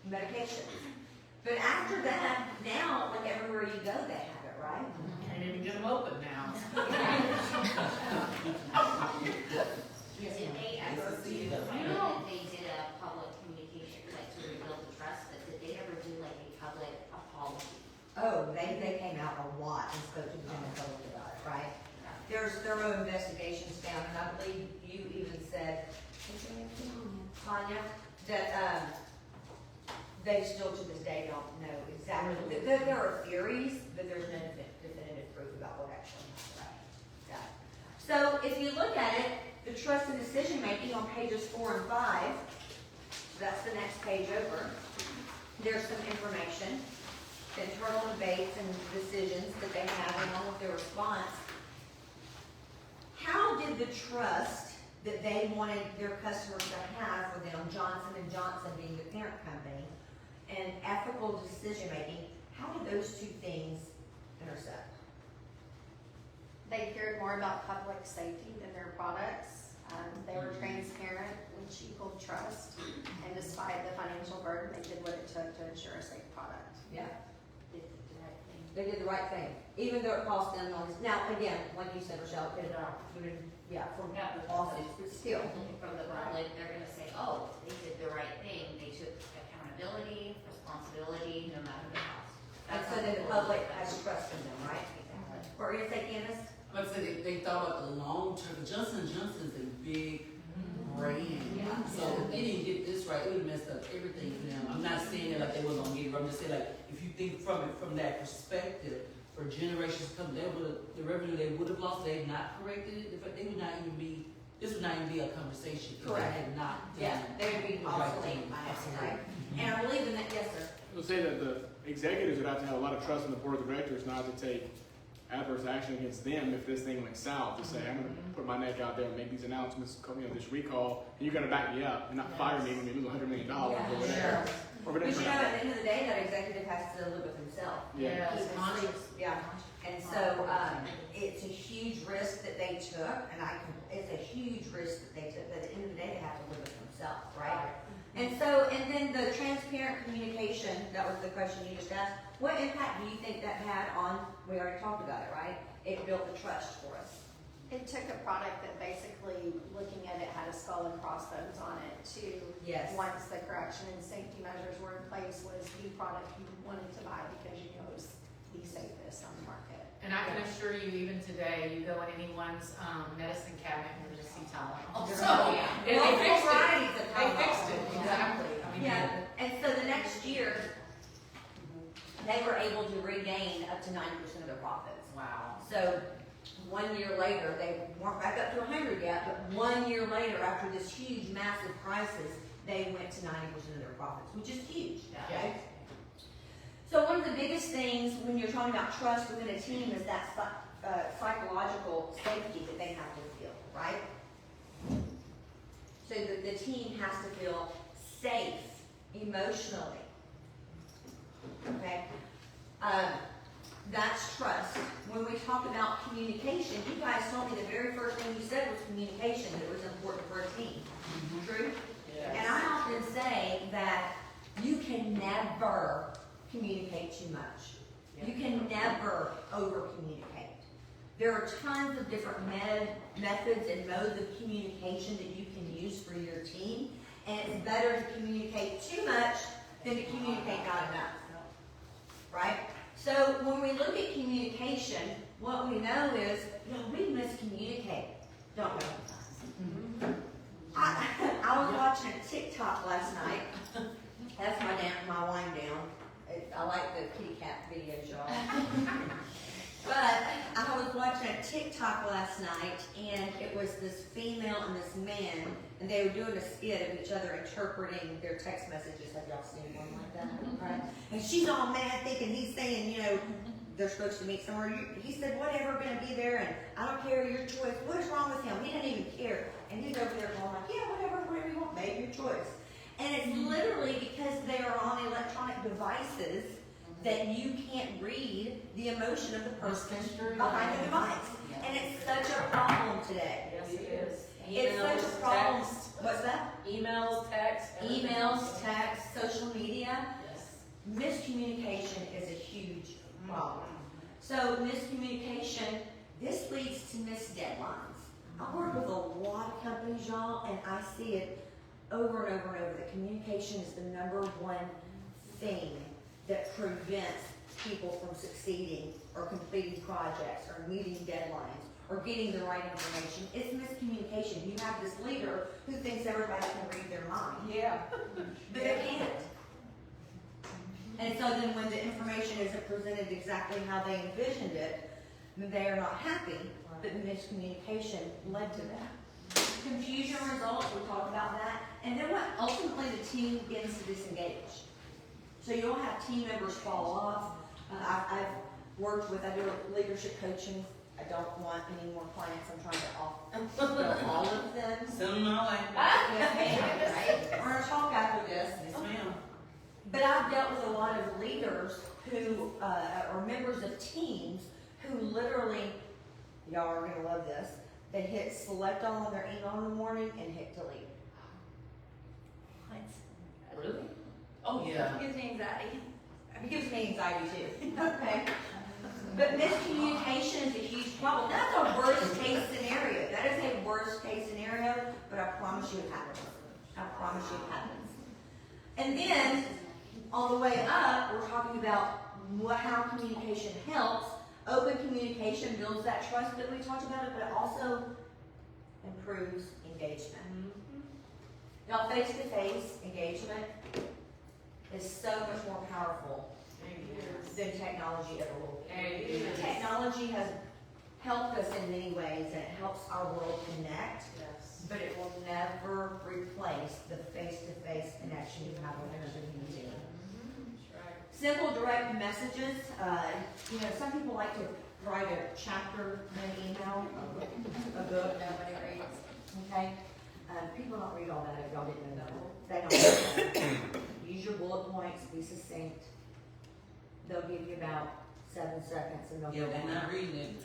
medications. But after that, now, like everywhere you go, they have it, right? Can't even get them open now. Did they ever do, I know that they did a public communication, like to rebuild the trust, but did they ever do like a public apology? Oh, they came out a lot and spoke to the general public about it, right? There's thorough investigations down, and I believe you even said, Tanya, that they still to this day don't know exactly. There are theories, but there's no definitive proof about what actually happened. Yeah. So if you look at it, the trust and decision making on pages 4 and 5, that's the next page over. There's some information, the internal debates and decisions that they have along with their response. How did the trust that they wanted their customers to have for them, Johnson & Johnson being the parent company, and ethical decision making, how did those two things intersect? They cared more about public safety than their products. They were transparent, which equaled trust, and despite the financial burden, they did what it took to ensure a safe product. Yeah, They did the right thing. they did the right thing, even though it cost them money. Now, again, like you said, Rochelle, it from lawsuits, but still. From the public, they're gonna say, oh, they did the right thing, they took accountability, responsibility, no matter the cost. And so then the public has trust in them, right? What were you gonna say, Candace? Like I said, they thought about the long term. Johnson & Johnson's a big brand. Yeah. So if they didn't get this right, it would have messed up everything for them. I'm not saying that like they wasn't gonna get it right. I'm just saying like if you think from it from that perspective, for generations to come, they would the revenue they would have lost, they had not corrected it. They would not even be. This would not even be a conversation if they had not done. Yeah, they would be the right obsolete thing. by now, right? And I believe in that, yes, sir. I'll say that the executives would have to have a lot of trust in the board of directors not to take adverse action against them if this thing went south. To say, I'm going to put my neck out there and make these announcements, this recall, and you're going to back me up and not fire me when we lose $100 million or whatever. Sure. Or But whatever. you know, at the end of the day, that executive has to live with himself. Yeah. He's conscious, yeah. And so, it's a huge risk that they took, and it's a huge risk that they took, but at the end of the day, they have to live with themselves, right? And so, and then the transparent communication, that was the question you just asked. What impact do you think that had on, we already talked about it, right? It built the trust for us. It took a product that basically, looking at it, had a skull and crossbones on it to, Yes. once the correction and safety measures were in place, was the product you wanted to buy because you know it was the safest on the market. And I can assure you, even today, you go in anyone's medicine cabinet and you just see Tylenol. So, and they fixed varieties it. of They Tylenol. fixed it, exactly. I mean, Yeah, and so the next year, they were able to regain up to 90% of their profits. wow. So 1 year later, they weren't back up to 100 yet, but 1 year later, after this huge, massive crisis, they went to 90% of their profits, which is huge. Okay? So one of the biggest things when you're talking about trust within a team is that psychological safety that they have to feel, right? So the team has to feel safe emotionally. Okay? That's trust. When we talk about communication, you guys told me the very first thing you said was communication, that it was important for a team. True? Yes. And I often say that you can never communicate too much. You can never over-communicate. There are tons of different methods and modes of communication that you can use for your team, and it's better to communicate too much than to communicate not enough. Right? So when we look at communication, what we know is, we miscommunicate, don't we? I was watching a TikTok last night. That's my wind down. I like the kitty cat videos, y'all. But I was watching a TikTok last night, and it was this female and this man, and they were doing a skit of each other interpreting their text messages. Have y'all seen one like that? Right? And she's all mad thinking he's saying, they're supposed to meet somewhere. He said, whatever, gonna be there, and I don't care, your choice. What is wrong with him? He didn't even care. And he's over there going like, yeah, whatever you want, babe, your choice. And it's literally because they are on electronic devices that you can't read the emotion of the person behind the device. And it's such a problem today. Yes, it is. It's such a problem. What's that? Emails, text. everything. Emails, text, social media. Yes. Miscommunication is a huge problem. So miscommunication, this leads to missed deadlines. I work with a lot of companies, y'all, and I see it over and over and over, that communication is the number one thing that prevents people from succeeding or completing projects or meeting deadlines or getting the right information. It's miscommunication. You have this leader who thinks everybody can read their mind. Yeah. But they can't. And so then when the information isn't presented exactly how they envisioned it, then they are not happy, but the miscommunication led to that. Confusion results, we talked about that. And then what ultimately the team begins to disengage. So you'll have team members fall off. I've worked with, I do leadership coaching. I don't want any more clients. I'm trying to all of them. Send them my way. Yes, ma'am, right? We're gonna talk after this. Yes, ma'am. But I've dealt with a lot of leaders who are members of teams who literally, y'all are gonna love this, they hit select all on their email in the morning and hit delete. What? Really? Oh, yeah. It gives me anxiety. It gives me anxiety too. Okay. But miscommunication is a huge problem. That's a worst case scenario. That is a worst case scenario, but I promise you it happens. I promise you it happens. And then, on the way up, we're talking about how communication helps. Open communication builds that trust that we talked about, but it also improves engagement. Now, face-to-face engagement is so much more powerful than technology ever will be. Technology has helped us in many ways, and it helps our world connect, but it will never replace the face-to-face connection you have with another human being. Simple, direct messages. Some people like to write a chapter in an email, a book. Nobody reads. Okay? People don't read all that if y'all didn't know that. They don't read that. Use your bullet points, be succinct. They'll give you about 7 seconds and they'll Yeah, go they're on. not reading it.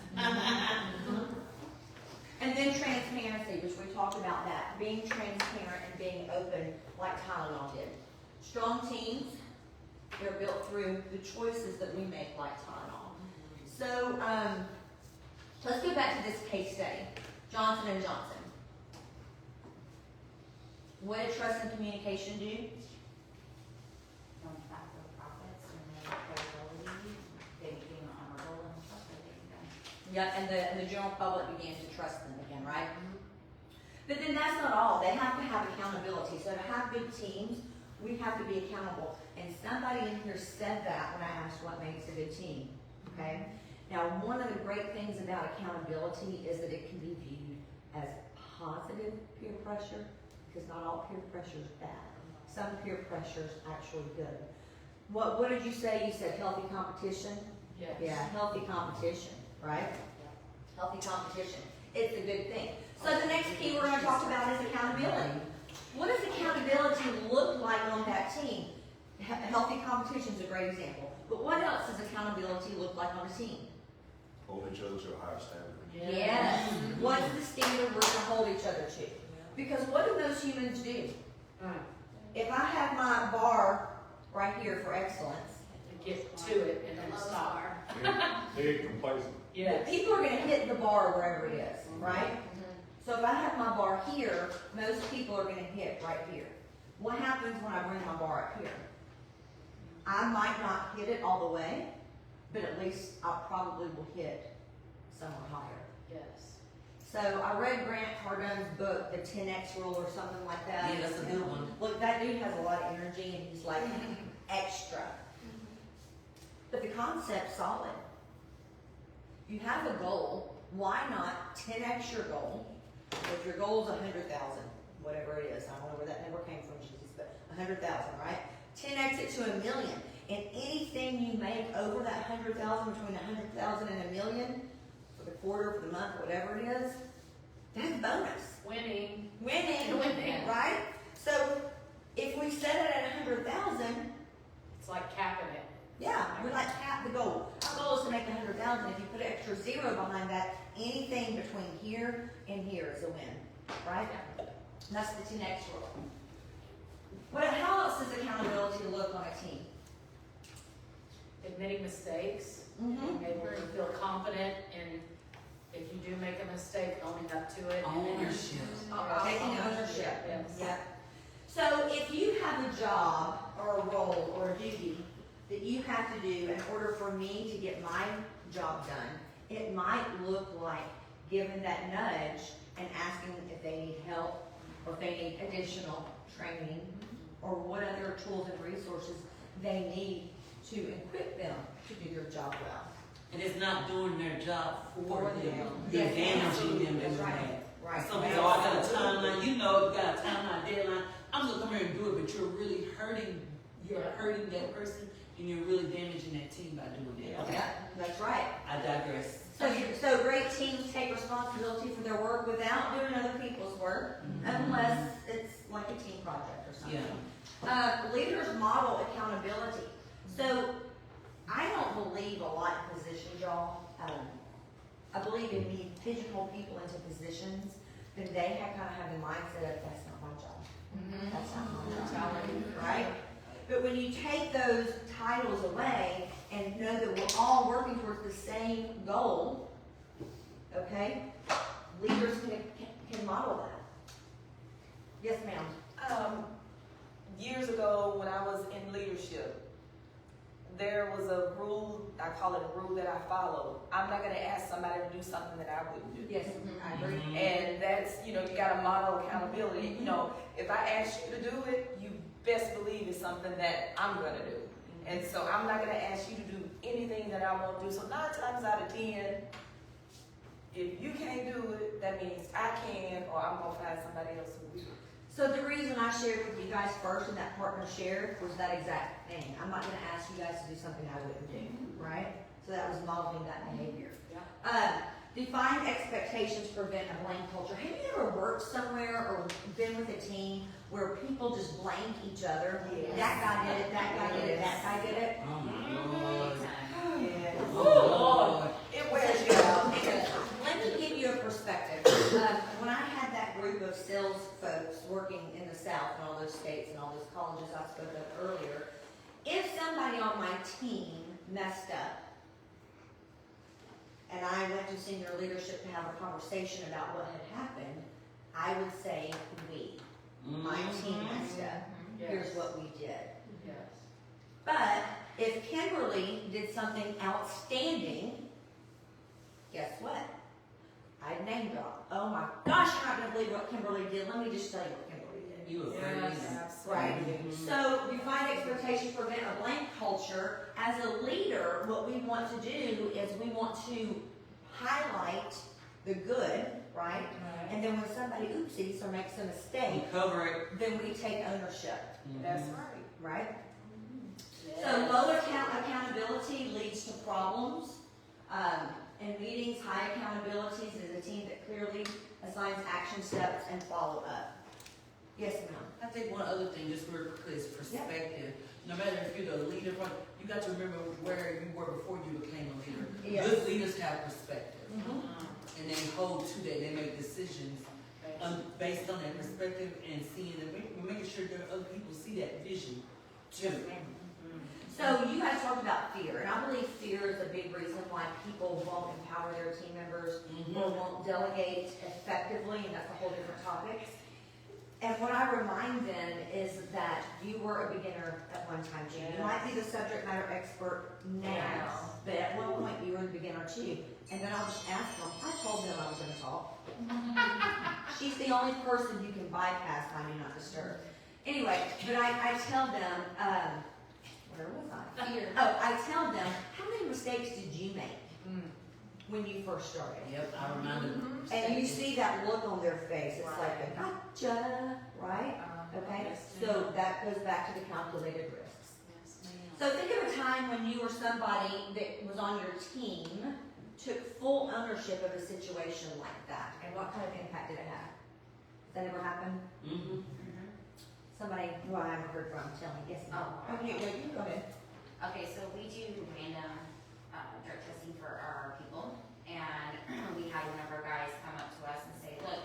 And then transparency, which we talked about that. Being transparent and being open like Tylenol did. Strong teams, they're built through the choices that we make like Tylenol. So, let's go back to this case study. Johnson & Johnson. What did trust and communication do? Yep, and the general public began to trust them again, right? But then that's not all. They have to have accountability. So to have good teams, we have to be accountable. And somebody in here said that when I asked what makes a good team, okay? Now, one of the great things about accountability is that it can be viewed as positive peer pressure, because not all peer pressure is bad. Some peer pressure is actually good. What did you say? You said healthy competition? Yes. Yeah, healthy competition, right? Healthy competition. It's a good thing. So the next key we're going to talk about is accountability. What does accountability look like on that team? Healthy competition is a great example. But what else does accountability look like on a team? Hold each other to a higher standard. Yes. What's the standard we're going to hold each other to? Because what do most humans do? If I have my bar right here for excellence, Get to it and then stop. They get complacent. Yes. people are going to hit the bar wherever it is, right? So if I have my bar here, most people are going to hit right here. What happens when I bring my bar up here? I might not hit it all the way, but at least I probably will hit somewhere higher. Yes. So I read Grant Cardone's book, The 10X Rule or something like that. Yeah, that's a good one. Look, that dude has a lot of energy and he's like extra. But the concept's solid. You have a goal, why not 10x your goal? If your goal is 100,000, whatever it is, I don't know where that number came from, Jesus, but 100,000, right? 10x it to $1 million. And anything you make over that 100,000, between 100,000 and $1 million, for the quarter, for the month, whatever it is, that's a bonus. Winning. Winning, right? So if we set it at 100,000, It's like behind that. Anything between here and here is a win, right? And that's the 10X rule. How else does accountability look on a team? Admitting mistakes, Mm-hmm. being able to feel confident in if you do make a mistake, owning up to it. Ownership. Taking ownership. Yes. Yep. So if you have a job or a role or a duty that you have to do in order for me to get my job done, it might look like giving that nudge and asking if they need help or if they need additional training or what other tools and resources they need to equip them to do their job well. And it's not doing their job for them. Yes, You're damaging absolutely. them That's doing right. that. Right. Some people, I got a timeline, you know, you got a timeline, deadline. I'm gonna come here and do it, but you're really hurting that person and you're really damaging that team by doing that. Yeah, that's right. I digress. So great teams take responsibility for their work without doing other people's work, unless it's like a team project or something. Leaders model accountability. So I don't believe a lot in positions, y'all. I believe if you pigeonhole people into positions, then they kind of have the mindset of that's not my job. That's not my job, right? But when you take those titles away and know that we're all working towards the same goal, okay, leaders can model that. Yes, ma'am. Years ago, when I was in leadership, there was a rule, I call it a rule that I follow. I'm not gonna ask somebody to do something that I wouldn't do. Yes, I agree. And that's, you gotta model accountability. If I ask you to do it, you best believe it's something that I'm gonna do. And so I'm not gonna ask you to do anything that I won't do. So 9 times out of 10, if you can't do it, that means I can, or I'm gonna find somebody else who will. So the reason I shared with you guys first and that partner shared was that exact thing. I'm not gonna ask you guys to do something I wouldn't do, right? So that was modeling that behavior. Defined expectations prevent a blame culture. Have you ever worked somewhere or been with a team where people just blamed each other? Yes. That guy did it, that guy did it, that guy did it. Oh my Lord. Yes. Oh Lord. It wears you out. Let me give you a perspective. When I had that group of sales folks working in the South and all those states and all those colleges I spoke of earlier, if somebody on my team messed up and I went to senior leadership to have a conversation about what had happened, I would say, my team messed up. Here's what we did. Yes. But if Kimberly did something outstanding, guess what? I'd name drop. Oh my gosh, you're not going to believe what Kimberly did. Let me just tell you what Kimberly did. You a great leader. Right? So defined expectations prevent a blame culture. As a leader, what we want to do is we want to highlight the good, right? And then when somebody oopsies or makes a mistake, We cover it. then we take ownership. That's right. Right? So low accountability leads to problems. In meetings, high accountabilities is a team that clearly assigns action steps and follow up. Yes, ma'am. I think one other thing, just real quickly, is perspective. No matter if you're the leader, you got to remember where you were before you became a leader. Yes. Good leaders have perspective, Mm-hmm. and they hold to that. They make decisions based on that perspective and seeing and making sure that other people see that vision too. So you guys talked about fear, and I believe fear is a big reason why people won't empower their team members or won't delegate effectively, and that's a whole different topic. And what I remind them is that you were a beginner at one time, Jean. You might be the subject matter expert now, but at one point you were the beginner too. And then I'll just ask them, I told them I was going to talk. She's the only person you can bypass by do not disturb. Anyway, but I tell them, where was I? Fear. Oh, I tell them, how many mistakes did you make when you first started? Yep, I reminded them. And you see that look on their face. It's like a gotcha, right? Okay? So that goes back to the calculated risks. So think of a time when you or somebody that was on your team took full ownership of a situation like that. And what kind of impact did it have? Does that ever happen? Somebody who I haven't heard from, tell me. Yes, no. Okay, well, you go ahead. Okay, so we do random drug testing for our people. and we had one of our guys come up to us and say, look,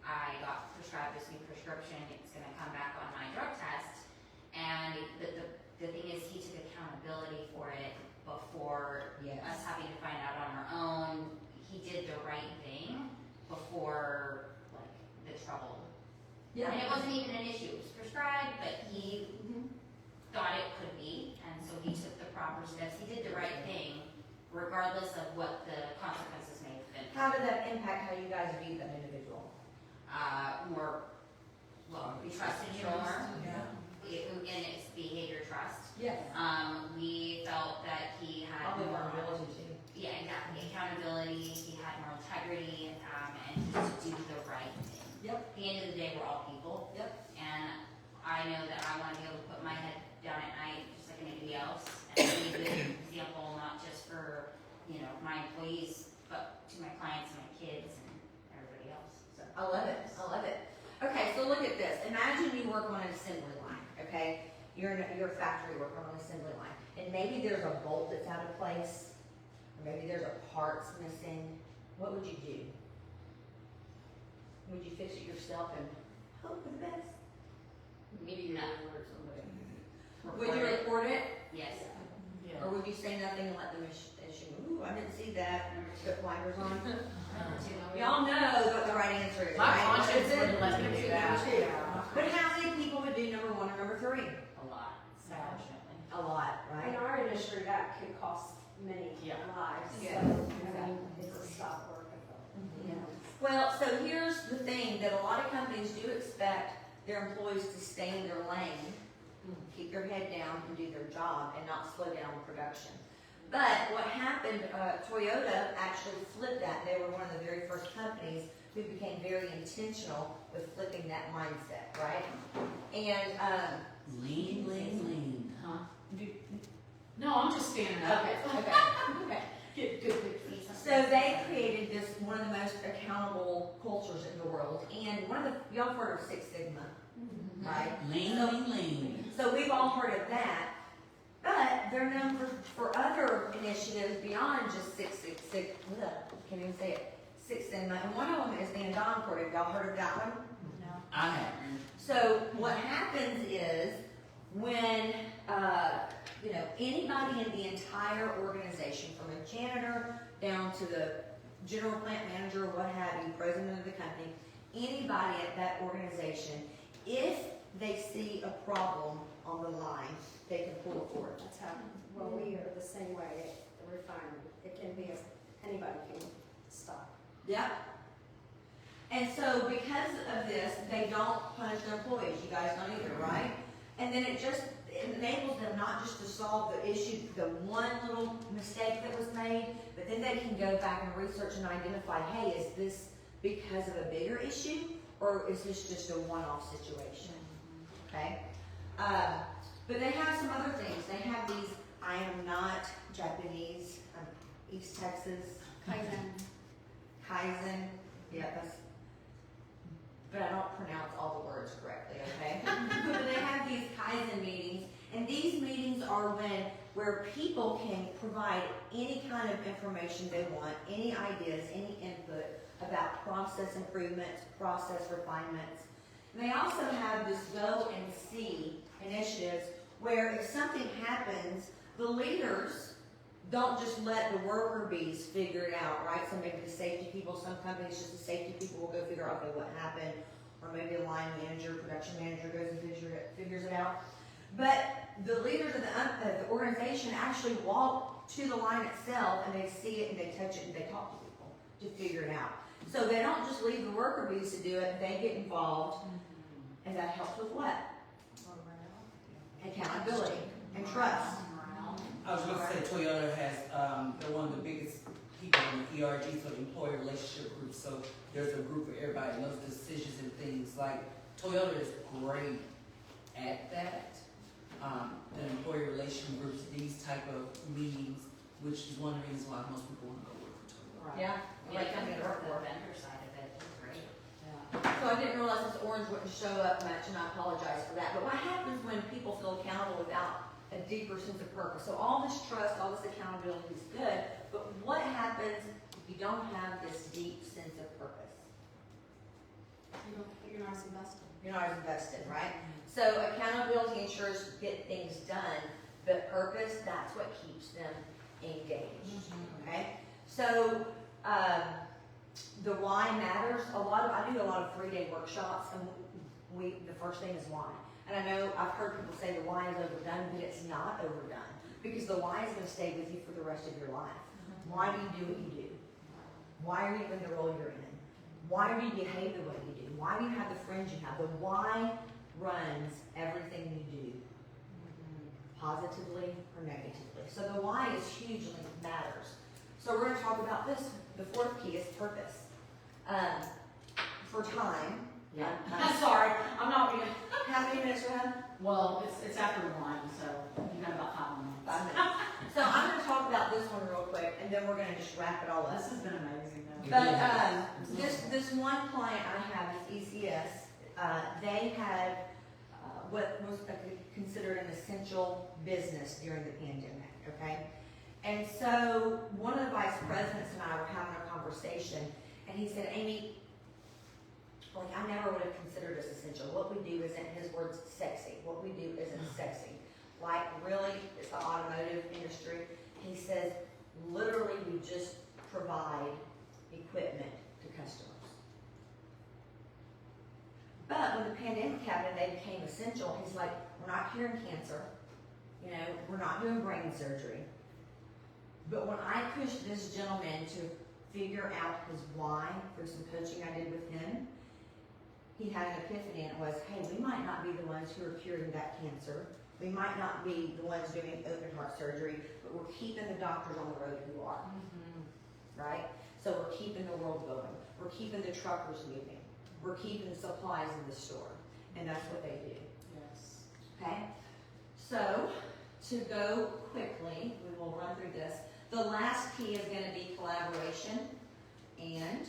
I got prescribed this new prescription, it's gonna come back on my drug test, and the thing is, he took accountability for it before us having to find out on our own. He did the right thing before, like, the trouble. Yeah. And it wasn't even an issue, it was prescribed, but he thought it could be, and so he took the proper steps. He did the right thing, regardless of what the consequences may have been. How did that impact how you guys view that individual? We trusted him more. Yeah. And it's behavior trust. Yes. We felt that he had Probably more vulnerability too. Yeah, exactly. Accountability, he had more integrity, and just to do the right thing. Yep. At the end of the day, we're all people. Yep. And I know that I want to be able to put my head down at night just like anybody else and be a good example, not just for, my employees, but to my clients and my kids and everybody else. So. I love it. I love it. Okay, so look at this. Imagine you work on an assembly line, okay? You're a factory worker on an assembly line. And maybe there's a bolt that's out of place, or maybe there's a part's missing. What would you do? Would you fix it yourself and hope for the best? Maybe not order somebody. Would you report it? Yes. Or would you say nothing and let them issue, ooh, I didn't see that, and put blinders on? Y'all know what the right answer is, My right? conscience Is it? wouldn't let me do that. But how many people would do number 1 or number 3? A lot, unfortunately. A lot, right? In our industry, that could cost many lives, so, Yeah. I mean, it's a stop work, I feel. Yeah. Well, so here's the thing, that a lot of companies do expect their employees to stay in their lane, keep their head down and do their job and not slow down production. But what happened, Toyota actually flipped that. They were one of the very first companies who became very intentional with flipping that mindset, right? And, Lean, huh? No, I'm just standing up. okay. Get good pictures. So they created this, one of the most accountable cultures in the world. And one of the, y'all have heard of Six Sigma, right? Lean. So we've all heard of that, but they're known for other initiatives beyond just can't even say it, Six Sigma, and one of them is the Andon Court. Y'all heard of that one? No. I haven't. So what happens is when, anybody in the entire organization, from a janitor down to the general plant manager, what have you, president of the company, anybody at that organization, if they see a problem on the line, they can pull it forward. That's how, we are the same way at the refinery. It can be, anybody can stop. Yep. And so because of this, they don't punish their employees. You guys don't either, right? And then it enables them not just to solve the issue, the one little mistake that was made, but then they can go back and research and identify, hey, is this because of a bigger issue, or is this just a one-off situation? Okay? But they have some other things. They have these, I am not Japanese, East Texas. Kaizen. Yeah, but I don't pronounce all the words correctly, okay? But they have these Kaizen meetings, and these meetings are where people can provide any kind of information they want, any ideas, any input about process improvements, process refinements. And they also have this go and see initiatives where if something happens, the leaders don't just let the worker bees figure it out, right? So maybe the safety people, some companies, just the safety people will go figure out, okay, what happened, or maybe a line manager, production manager goes and figures it out. But the leaders of the organization actually walk to the line itself, and they see it, and they touch it, and they talk to people to figure it out. So they don't just leave the worker bees to do it, they get involved, and that helps with what? Accountability and trust. I was going to say Toyota has, they're one of the biggest people in the ERG, so the employee relationship group. So there's a group for everybody, and those decisions and things like Toyota is great at that. The employee relation groups, these type of meetings, which is one of the reasons why most people want to go work for Toyota. Yeah. Right, the vendor side of it is great. So I didn't realize this orange wouldn't show up much, and I apologize for that. But what happens when people feel accountable without a deeper sense of purpose. So all this trust, all this accountability is good, but what happens if you don't have this deep sense of purpose? You're not as invested. You're not as invested, right? So accountability ensures get things done, but purpose, that's what keeps them engaged, okay? So, the why matters. I do a lot of 3-day workshops, and the first thing is why. And I know I've heard people say the why is overdone, but it's not overdone, because the why is gonna stay with you for the rest of your life. Why do you do what you do? Why are you in the role you're in? Why do you behave the way you do? Why do you have the friends you have? The why runs everything you do, positively or negatively. So the why is hugely matters. So we're going to talk about this. The fourth key is purpose. For time. Yeah. I'm sorry, I'm not being, How many minutes do we have? well, it's after 1, so you got about 5 minutes. 5 minutes. So I'm going to talk about this one real quick, and then we're going to just wrap it all up. This has been amazing though. But this one client I have is ECS. They had what was considered an essential business during the pandemic, okay? And so one of the vice presidents and I were having a conversation, and he said, Amy, like, I never would have considered us essential. What we do isn't, his words, sexy. What we do isn't sexy. Like, really, it's the automotive industry. He says, literally, we just provide equipment to customers. But when the pandemic happened, they became essential. He's like, we're not curing cancer. You know, we're not doing brain surgery. But when I pushed this gentleman to figure out his why through some coaching I did with him, he had an epiphany, and it was, hey, we might not be the ones who are curing that cancer. We might not be the ones doing open heart surgery, but we're keeping the doctors on the road who are. Right? So we're keeping the world going. We're keeping the truckers moving. We're keeping supplies in the store. And that's what they do. Yes. Okay? So, to go quickly, we will run through this. The last key is going to be collaboration. And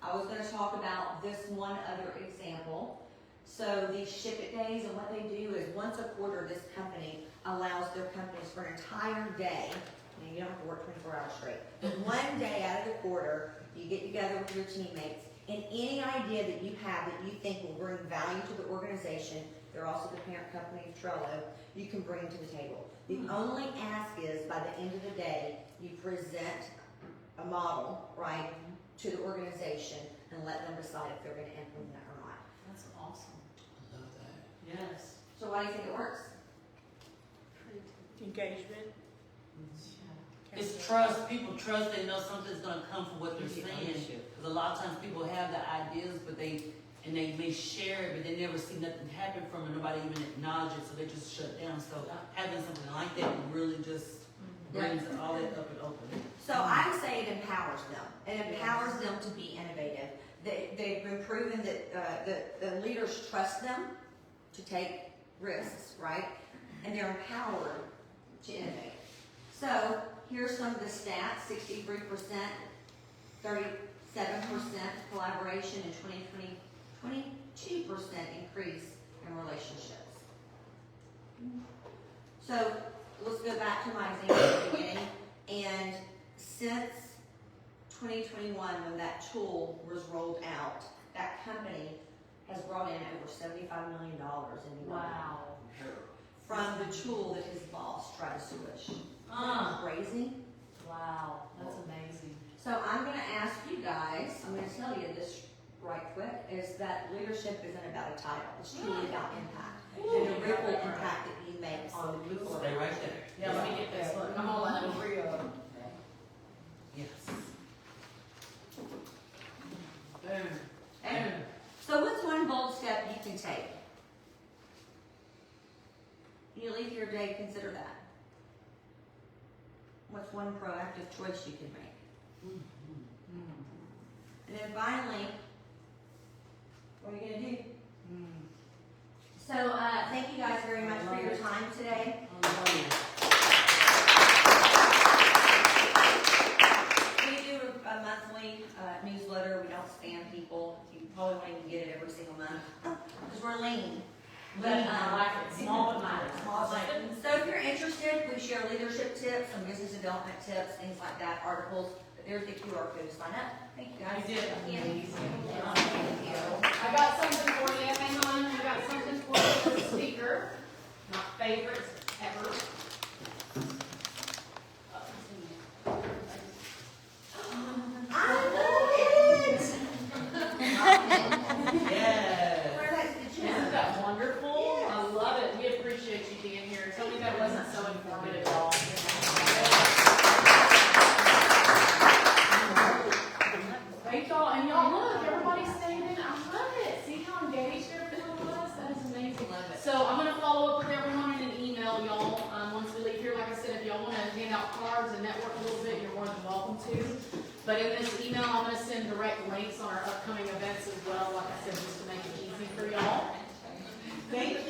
I was going to talk about this one other example. So these ship it days, and what they do is once a quarter, this company allows their companies for an entire day. And you don't have to work 24 hours straight. But one day out of the quarter, you get together with your teammates, and any idea that you have that you think will bring value to the organization, they're also the parent company of Trello, you can bring to the table. The only ask is, by the end of the day, you present a model, right, to the organization and let them decide if they're going to implement it or not. That's awesome. I love that. Yes. So why do you think it works? Engagement. It's trust. People trust. They know something's gonna come from what they're saying. Because a lot of times people have the ideas, but they may share it, but they never see nothing happen from it. Nobody even acknowledge it, so they just shut down. So having something like that really just brings all that up and open. So I would say it empowers them. It empowers them to be innovative. They've been proven that the leaders trust them to take risks, right? And they're empowered to innovate. So here's some of the stats: 63%, 37% collaboration in 2020, 22% increase in relationships. So let's go back to my example at the beginning. And since 2021, when that tool was rolled out, that company has brought in over $75 million in new money from the tool that his boss tried to switch. Crazy. Wow, that's amazing. So I'm going to ask you guys, I'm going to tell you this right quick, is that leadership isn't about a title. It's truly about impact. And the ripple impact that you make on the people. Stay right there. Yeah, let me get this. Look, I'm all out of real. Yes. Boom. And so what's one bold step you can take? You leave your day, consider that. What's one proactive choice you can make? And then finally, what are you going to do? So thank you guys very much for your time today. We do a monthly newsletter. We don't spam people. You probably won't even get it every single month because we're lean. But I like it. Small but mighty. Small but mighty. So if you're share leadership tips, some business development tips, things like that, articles. But there's the QR code to sign up. Thank you guys. You did. Thank you. I got something for you, hang on, I got something for you, the speaker, my favorite ever. I love it! Yes. Where that's the gym. Isn't that wonderful? I love it, we appreciate you being here, tell me that wasn't so informative at all. Thank y'all, and y'all look, everybody's standing, I love it, see how engaged everyone was, that is amazing. So I'm gonna follow up with everyone in an email, y'all, once we leave here, like I said, if y'all wanna hand out cards and network a little bit, you're more than welcome to. But in this email, I'm gonna send direct links on our upcoming events as well, like I said, just to make it easy for y'all. Thank